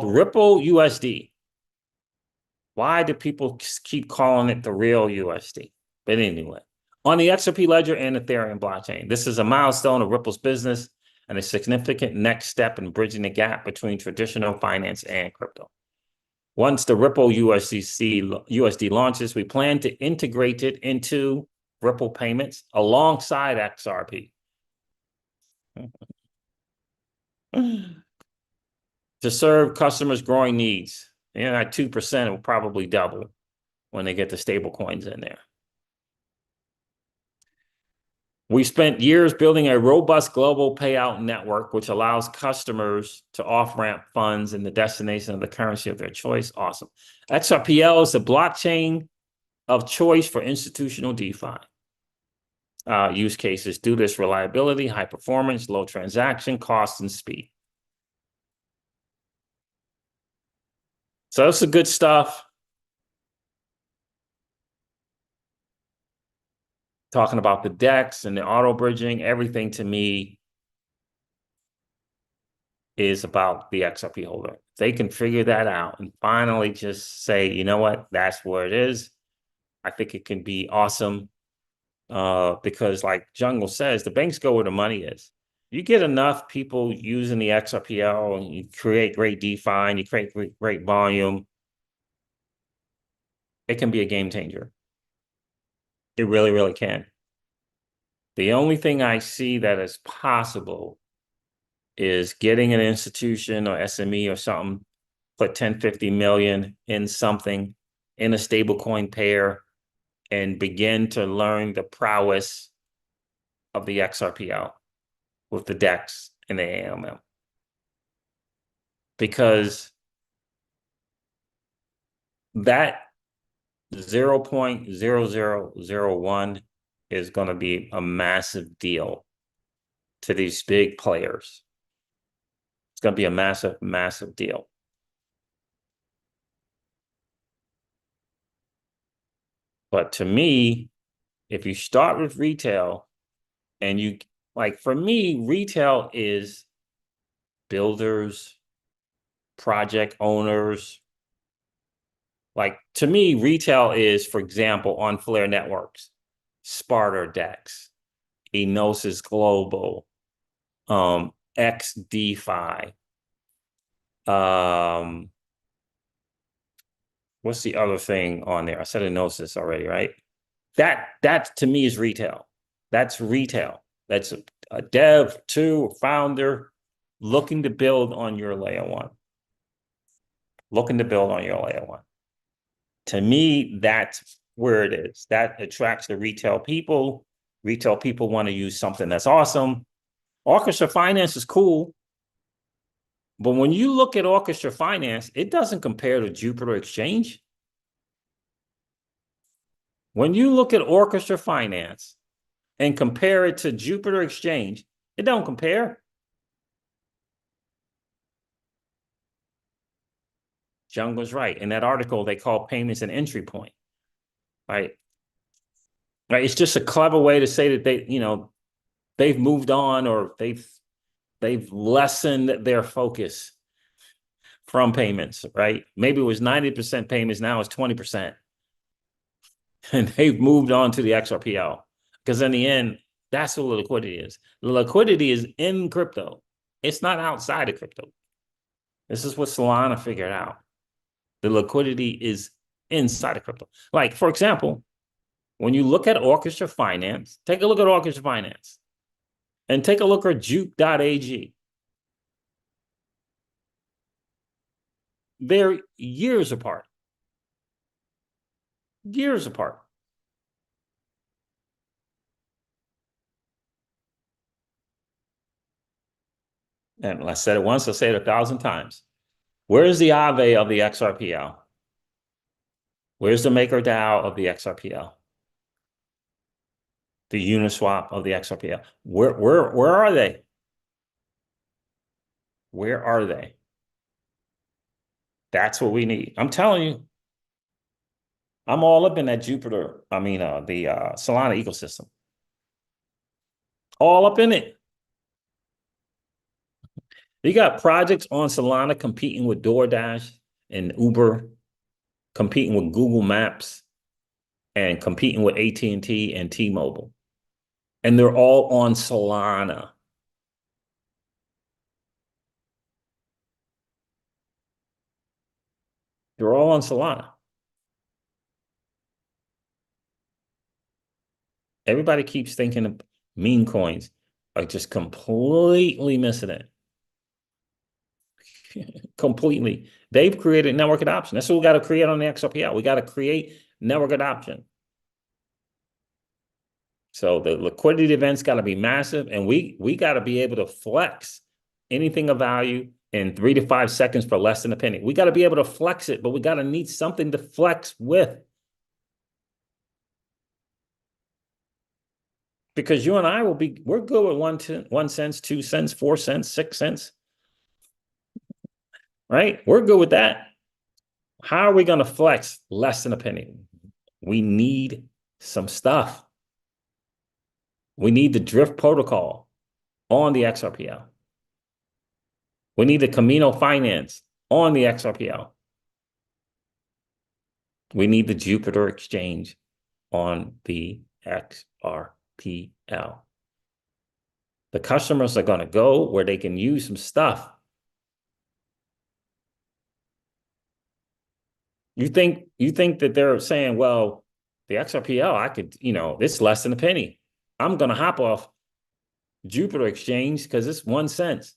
Ripple USD. Why do people keep calling it the real USD? But anyway, on the XRP Ledger and Ethereum blockchain, this is a milestone of Ripple's business and a significant next step in bridging the gap between traditional finance and crypto. Once the Ripple USD launches, we plan to integrate it into Ripple payments alongside XRP. To serve customers' growing needs. At 2%, it will probably double when they get the stable coins in there. We spent years building a robust global payout network, which allows customers to off-ramp funds in the destination of the currency of their choice. Awesome. XRPL is the blockchain of choice for institutional DeFi. Use cases due to its reliability, high performance, low transaction costs, and speed. So that's the good stuff. Talking about the DEX and the auto bridging, everything to me is about the XRP holder. They can figure that out and finally just say, you know what, that's where it is. I think it can be awesome because like Jungle says, the banks go where the money is. You get enough people using the XRPL and you create great DeFi and you create great volume, it can be a game changer. It really, really can. The only thing I see that is possible is getting an institution or SME or something, put 10, 50 million in something, in a stablecoin pair, and begin to learn the prowess of the XRPL with the DEX and the AMM. Because that 0.0001 is going to be a massive deal to these big players. It's going to be a massive, massive deal. But to me, if you start with retail and you, like for me, retail is builders, project owners. Like to me, retail is, for example, on Flare Networks, Sparta DEX, Enosis Global, XDeFi. What's the other thing on there? I said Enosis already, right? That to me is retail. That's retail. That's a dev, a founder looking to build on your layer one. Looking to build on your layer one. To me, that's where it is. That attracts the retail people. Retail people want to use something that's awesome. Orchestra Finance is cool. But when you look at Orchestra Finance, it doesn't compare to Jupiter Exchange. When you look at Orchestra Finance and compare it to Jupiter Exchange, it don't compare. Jungle's right. In that article, they call payments an entry point, right? Right. It's just a clever way to say that they've moved on or they've they've lessened their focus from payments, right? Maybe it was 90% payments, now it's 20%. And they've moved on to the XRPL. Because in the end, that's what the liquidity is. The liquidity is in crypto. It's not outside of crypto. This is what Solana figured out. The liquidity is inside of crypto. Like, for example, when you look at Orchestra Finance, take a look at Orchestra Finance and take a look at juke.ag. They're years apart. Years apart. And I said it once, I'll say it 1,000 times. Where's the Aave of the XRPL? Where's the MakerDAO of the XRPL? The Uniswap of the XRPL? Where are they? Where are they? That's what we need. I'm telling you, I'm all up in that Jupiter, the Solana ecosystem. All up in it. You got projects on Solana competing with DoorDash and Uber, competing with Google Maps, and competing with AT&T and T-Mobile. And they're all on Solana. They're all on Solana. Everybody keeps thinking of meme coins are just completely missing it. Completely. They've created network adoption. That's what we got to create on the XRPL. We got to create network adoption. So the liquidity event's got to be massive, and we got to be able to flex anything of value in 3 to 5 seconds for less than a penny. We got to be able to flex it, but we got to need something to flex with. Because you and I we're good with 1 cent, 2 cents, 4 cents, 6 cents. Right? We're good with that. How are we going to flex less than a penny? We need some stuff. We need the drift protocol on the XRPL. We need the Camino Finance on the XRPL. We need the Jupiter exchange on the XRPL. The customers are going to go where they can use some stuff. You think that they're saying, well, the XRPL, I could, it's less than a penny. I'm going to hop off Jupiter exchange because it's 1 cent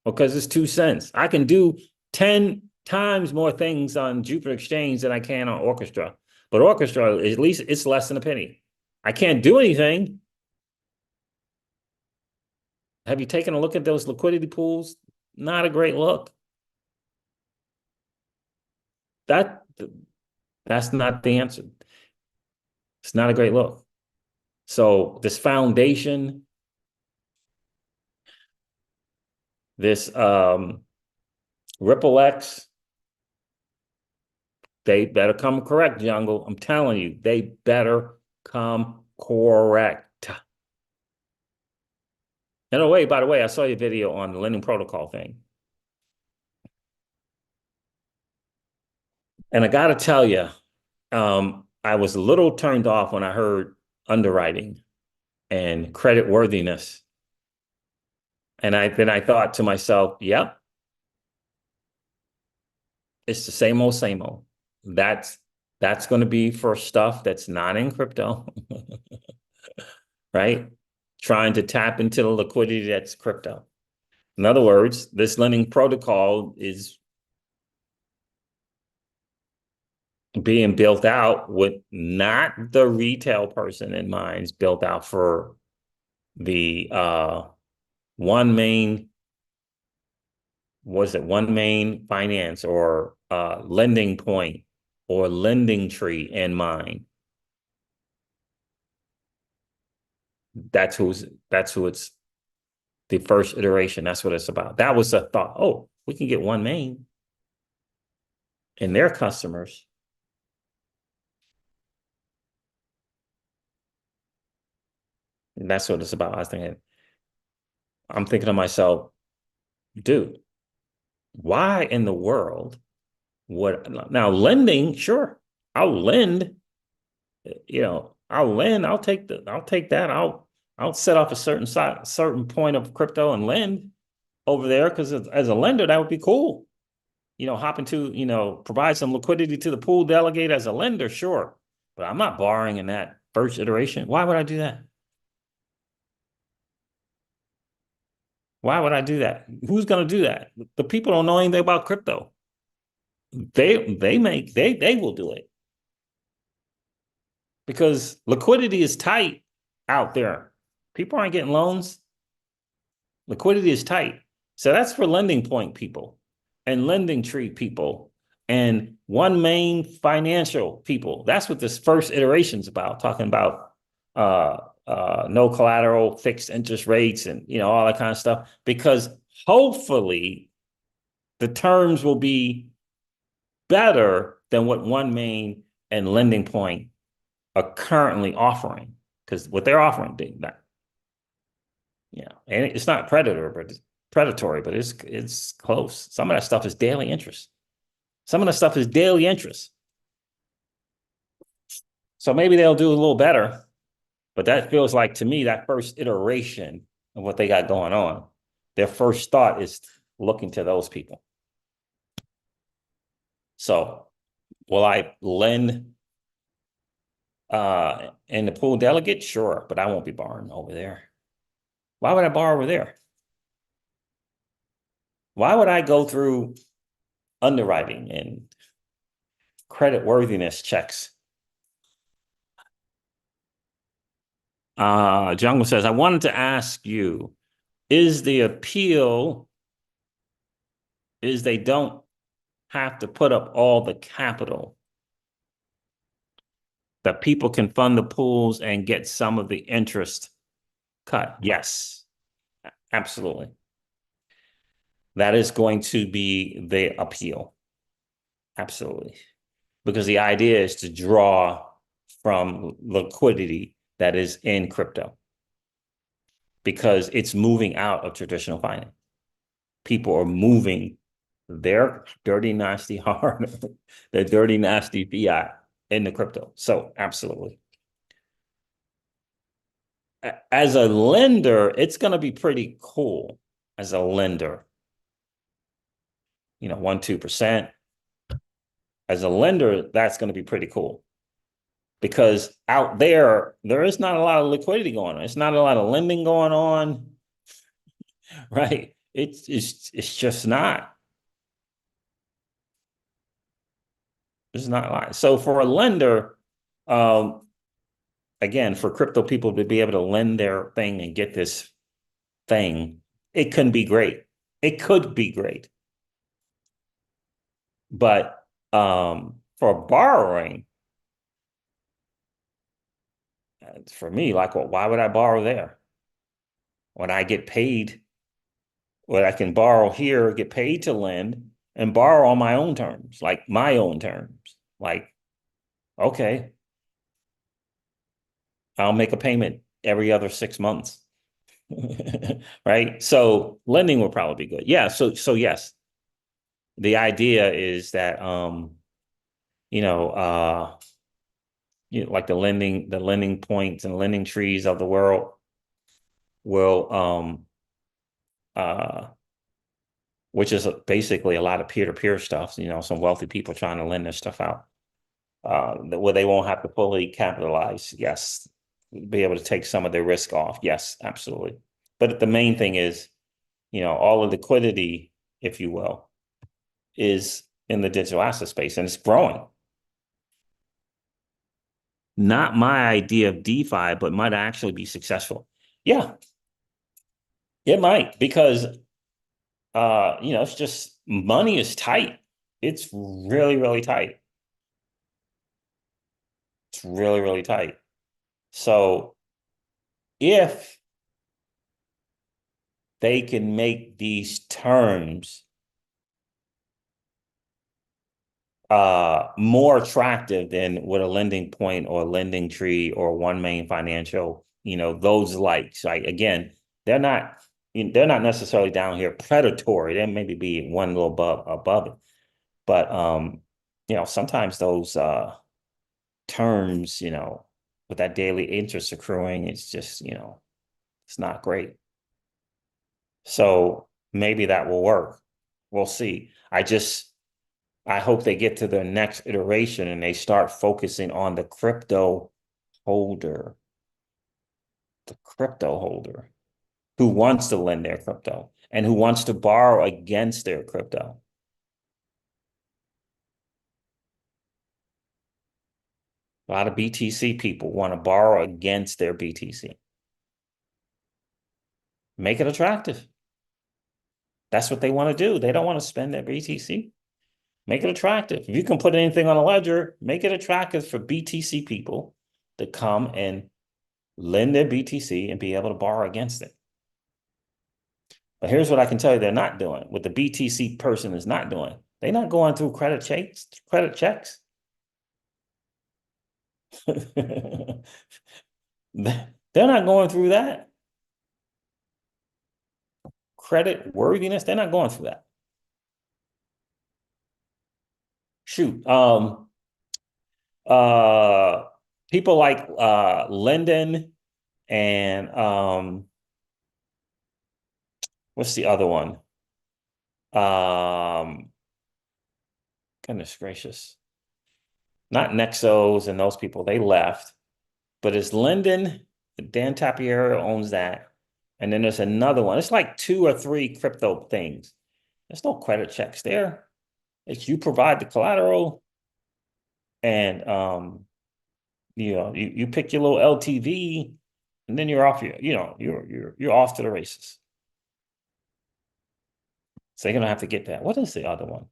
or because it's 2 cents. I can do 10 times more things on Jupiter exchange than I can on Orchestra. But Orchestra, at least it's less than a penny. I can't do anything. Have you taken a look at those liquidity pools? Not a great look. That's not the answer. It's not a great look. So this foundation, this Ripple X, they better come correct, Jungle. I'm telling you, they better come correct. And by the way, I saw your video on the lending protocol thing. And I got to tell you, I was a little turned off when I heard underwriting and credit worthiness. And then I thought to myself, yep, it's the same old, same old. That's going to be for stuff that's not in crypto, right? Trying to tap into the liquidity that's crypto. In other words, this lending protocol is being built out with not the retail person in mind. It's built out for the one main finance or lending point or lending tree in mind. That's who it's the first iteration. That's what it's about. That was a thought. Oh, we can get one main and their customers. And that's what it's about. I'm thinking to myself, dude, why in the world would now lending? Sure, I'll lend. I'll lend. I'll take that. I'll set off a certain point of crypto and lend over there because as a lender, that would be cool. Hop into, provide some liquidity to the pool delegate as a lender, sure. But I'm not borrowing in that first iteration. Why would I do that? Why would I do that? Who's going to do that? The people don't know anything about crypto. They will do it because liquidity is tight out there. People aren't getting loans. Liquidity is tight. So that's for lending point people and lending tree people and one main financial people. That's what this first iteration is about, talking about no collateral, fixed interest rates, and all that kind of stuff. Because hopefully the terms will be better than what one main and lending point are currently offering. Because what they're offering, and it's not predatory, but it's close. Some of that stuff is daily interest. Some of the stuff is daily interest. So maybe they'll do a little better, but that feels like to me that first iteration of what they got going on, their first thought is looking to those people. So will I lend in the pool delegate? Sure, but I won't be borrowing over there. Why would I borrow over there? Why would I go through underwriting and credit worthiness checks? Jungle says, I wanted to ask you, is the appeal is they don't have to put up all the capital, that people can fund the pools and get some of the interest cut? Yes, absolutely. That is going to be the appeal. Absolutely. Because the idea is to draw from liquidity that is in crypto because it's moving out of traditional finance. People are moving their dirty, nasty hard, their dirty, nasty fiat into crypto. So absolutely. As a lender, it's going to be pretty cool as a lender. 1-2%. As a lender, that's going to be pretty cool. Because out there is not a lot of liquidity going on. It's not a lot of lending going on, right? It's just not. It's not a lot. So for a lender, again, for crypto people to be able to lend their thing and get this thing, it can be great. It could be great. But for borrowing, for me, like, well, why would I borrow there? When I get paid, when I can borrow here, get paid to lend, and borrow on my own terms, like my own terms. Like, okay, I'll make a payment every other 6 months. Right? So lending will probably be good. Yeah. So yes. The idea is that like the lending points and lending trees of the world will which is basically a lot of peer-to-peer stuff, some wealthy people trying to lend their stuff out, where they won't have to fully capitalize. Yes. Be able to take some of their risk off. Yes, absolutely. But the main thing is, all the liquidity, if you will, is in the digital asset space, and it's growing. Not my idea of DeFi, but might actually be successful. Yeah, it might, because it's just money is tight. It's really, really tight. It's really, really tight. So if they can make these terms more attractive than what a lending point or a lending tree or one main financial, those likes, right? Again, they're not they're not necessarily down here predatory. They maybe be one little above it. But sometimes those terms, with that daily interest accruing, it's just, it's not great. So maybe that will work. We'll see. I hope they get to the next iteration and they start focusing on holder, the crypto holder who wants to lend their crypto and who wants to borrow against their crypto. A lot of BTC people want to borrow against their BTC. Make it attractive. That's what they want to do. They don't want to spend their BTC. Make it attractive. If you can put anything on a ledger, make it attractive for BTC people to come and lend their BTC and be able to borrow against it. But here's what I can tell you they're not doing. What the BTC person is not doing. They're not going through credit checks. They're not going through that. Credit worthiness, they're not going through that. Shoot. People like Linden and what's the other one? Goodness gracious. Not Nexos and those people, they left. But it's Linden, Dan Tapiero owns that. And then there's another one. It's like 2 or 3 crypto things. There's no credit checks there. It's you provide the collateral and you pick your little LTV and then you're off you're off to the races. So they're gonna have to get that. What is the other one?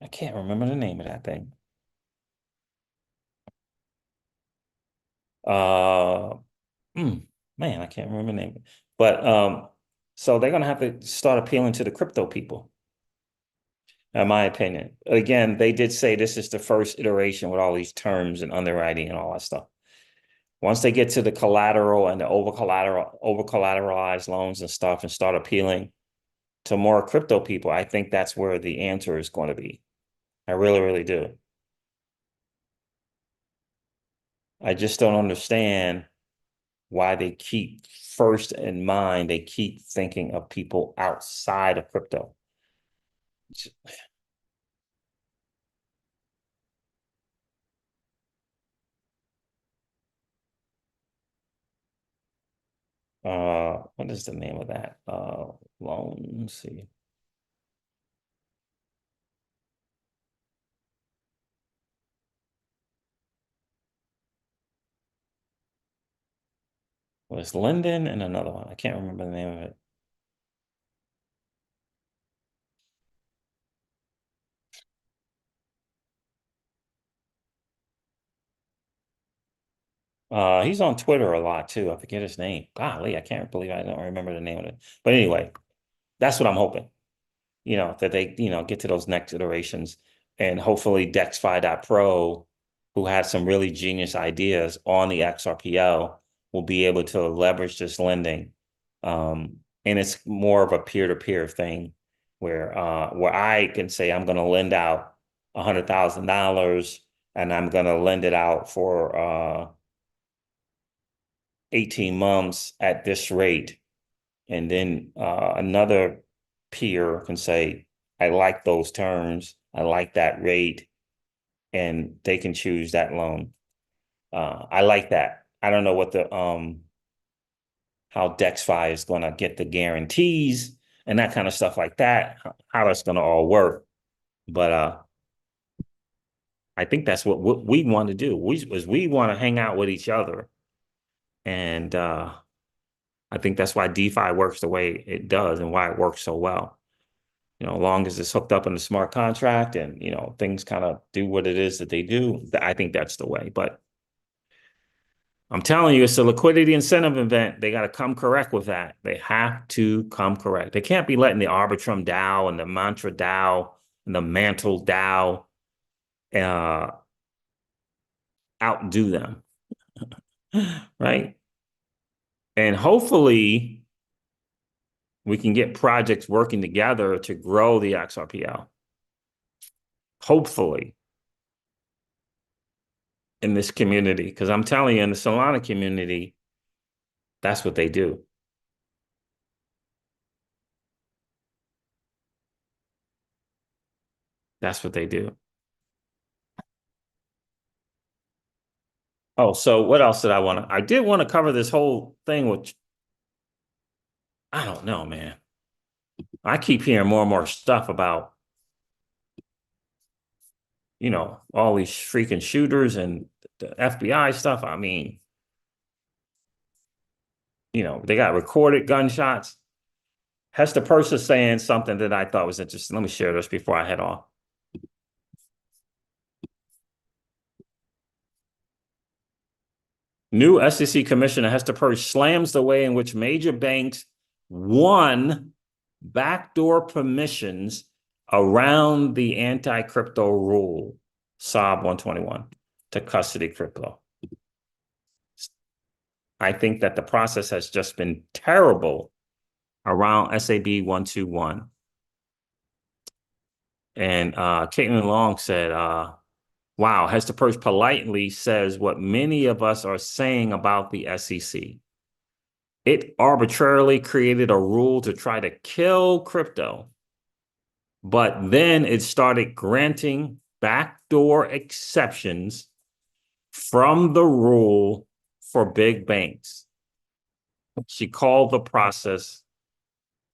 I can't remember the name of that thing. Man, I can't remember the name. But so they're gonna have to start appealing to the crypto people, in my opinion. Again, they did say this is the first iteration with all these terms and underwriting and all that stuff. Once they get to the collateral and the over collateralized loans and stuff and start appealing to more crypto people, I think that's where the answer is going to be. I really, really do. I just don't understand why they keep first in mind, they keep thinking of people outside of crypto. What is the name of that? Loan, let's see. Well, it's Linden and another one. I can't remember the name of it. He's on Twitter a lot too. I forget his name. Golly, I can't believe I don't remember the name of it. But anyway, that's what I'm hoping. That they, get to those next iterations and hopefully DexFi.pro, who has some really genius ideas on the XRPL, will be able to leverage this lending. And it's more of a peer-to-peer thing where I can say I'm going to lend out $100,000 and I'm going to lend it out for 18 months at this rate. And then another peer can say, I like those terms, I like that rate, and they can choose that loan. I like that. I don't know what the how DexFi is going to get the guarantees and that kind of stuff like that, how that's going to all work. But I think that's what we want to do. We want to hang out with each other. And I think that's why DeFi works the way it does and why it works so well. As long as it's hooked up in the smart contract and, things kind of do what it is that they do, I think that's the way. But I'm telling you, it's a liquidity incentive event. They got to come correct with that. They have to come correct. They can't be letting the Arbitrum DAO and the Mantra DAO and the Mantle DAO outdo them, right? And hopefully we can get projects working together to grow the XRPL. Hopefully, in this community, because I'm telling you, in the Solana community, that's what they do. That's what they do. Oh, so what else did I want to? I did want to cover this whole thing, which I don't know, man. I keep hearing more and more stuff about, all these freaking shooters and the FBI stuff. I mean, they got recorded gunshots. Hester Purser saying something that I thought was interesting. Let me share this before I head off. New SEC Commissioner Hester Purser slams the way in which major banks won backdoor permissions around the anti-crypto rule, SOB 121, to custody crypto. I think that the process has just been terrible around SAB 121. And Caitlin Long said, wow, Hester Purser politely says what many of us are saying about the SEC. It arbitrarily created a rule to try to kill crypto, but then it started granting backdoor exceptions from the rule for big banks. She called the process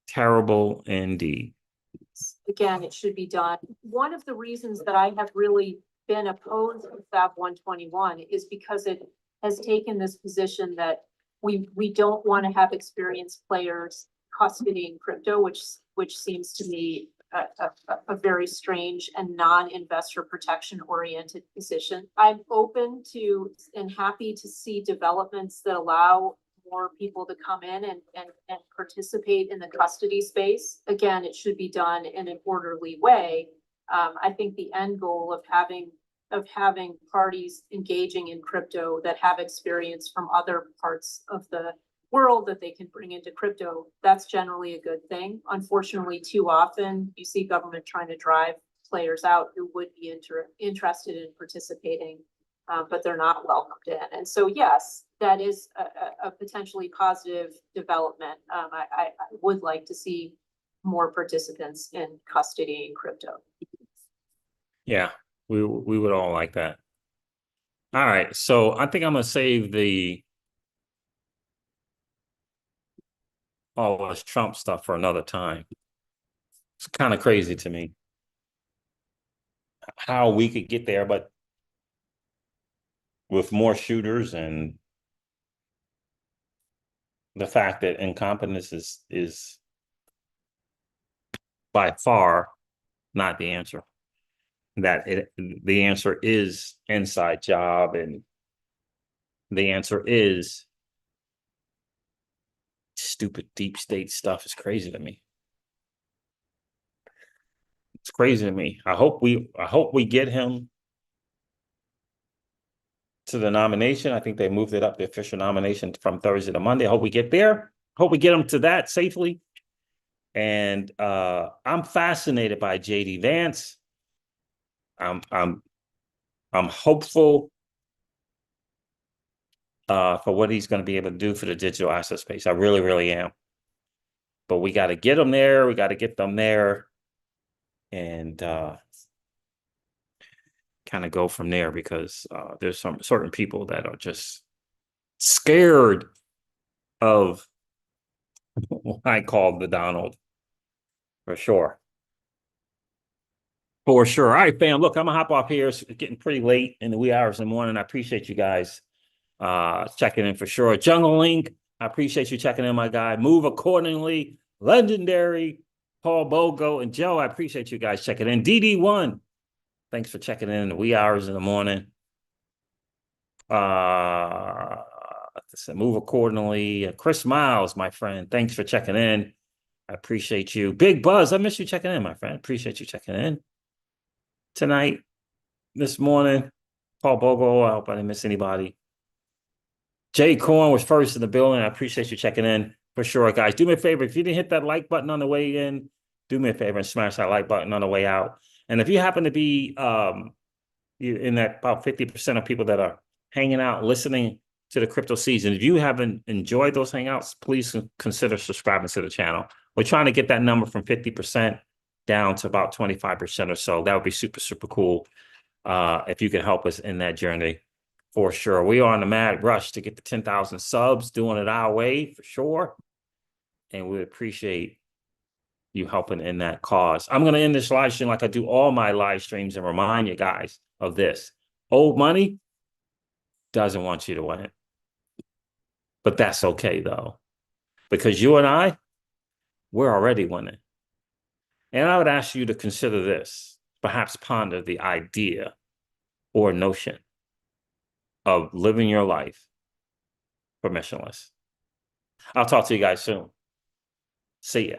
terrible indeed. Again, it should be done. One of the reasons that I have really been opposed to SAB 121 is because it has taken this position that we don't want to have experienced players custodying crypto, which seems to me a very strange and non-investor protection oriented position. I'm open to and happy to see developments that allow more people to come in and participate in the custody space. Again, it should be done in an orderly way. I think the end goal of having parties engaging in crypto that have experience from other parts of the world that they can bring into crypto, that's generally a good thing. Unfortunately, too often you see government trying to drive players out who would be interested in participating, but they're not welcomed in. And so, yes, that is a potentially positive development. I would like to see more participants in custodying crypto. Yeah, we would all like that. All right, so I think I'm gonna save all this Trump stuff for another time. It's kind of crazy to me how we could get there, but with more shooters and the fact that incompetence is by far not the answer. That the answer is inside job, and the answer is stupid deep state stuff is crazy to me. It's crazy to me. I hope we get him to the nomination. I think they moved it up, the official nomination from Thursday to Monday. I hope we get there. Hope we get him to that safely. And I'm fascinated by JD Vance. I'm hopeful for what he's going to be able to do for the digital asset space. I really, really am. But we got to get them there. We got to get them there, and kind of go from there, because there's some certain people that are just scared of what I call the Donald, for sure. For sure. All right, fam. Look, I'm gonna hop off here. It's getting pretty late in the wee hours in the morning. I appreciate you guys checking in for sure. Jungle Link, I appreciate you checking in, my guy. Move Accordingly, Legendary, Paul Bogo, and Joe, I appreciate you guys checking in. DD1, thanks for checking in the wee hours in the morning. Move Accordingly. Chris Miles, my friend, thanks for checking in. I appreciate you. Big Buzz, I miss you checking in, my friend. Appreciate you checking in tonight, this morning. Paul Bogo, I hope I didn't miss anybody. Jay Korn was first in the building. I appreciate you checking in. For sure, guys. Do me a favor. If you didn't hit that like button on the way in, do me a favor and smash that like button on the way out. And if you happen to be in that about 50% of people that are hanging out, listening to the crypto season, if you haven't enjoyed those hangouts, please consider subscribing to the channel. We're trying to get that number from 50% down to about 25% or so. That would be super, super cool. If you can help us in that journey, for sure. We are on a mad rush to get to 10,000 subs, doing it our way for sure. And we appreciate you helping in that cause. I'm going to end this live stream like I do all my live streams and remind you guys of this. Old money doesn't want you to win. But that's okay, though, because you and I, we're already winning. And I would ask you to consider this, perhaps ponder the idea or notion of living your life permissionless. I'll talk to you guys soon. See ya.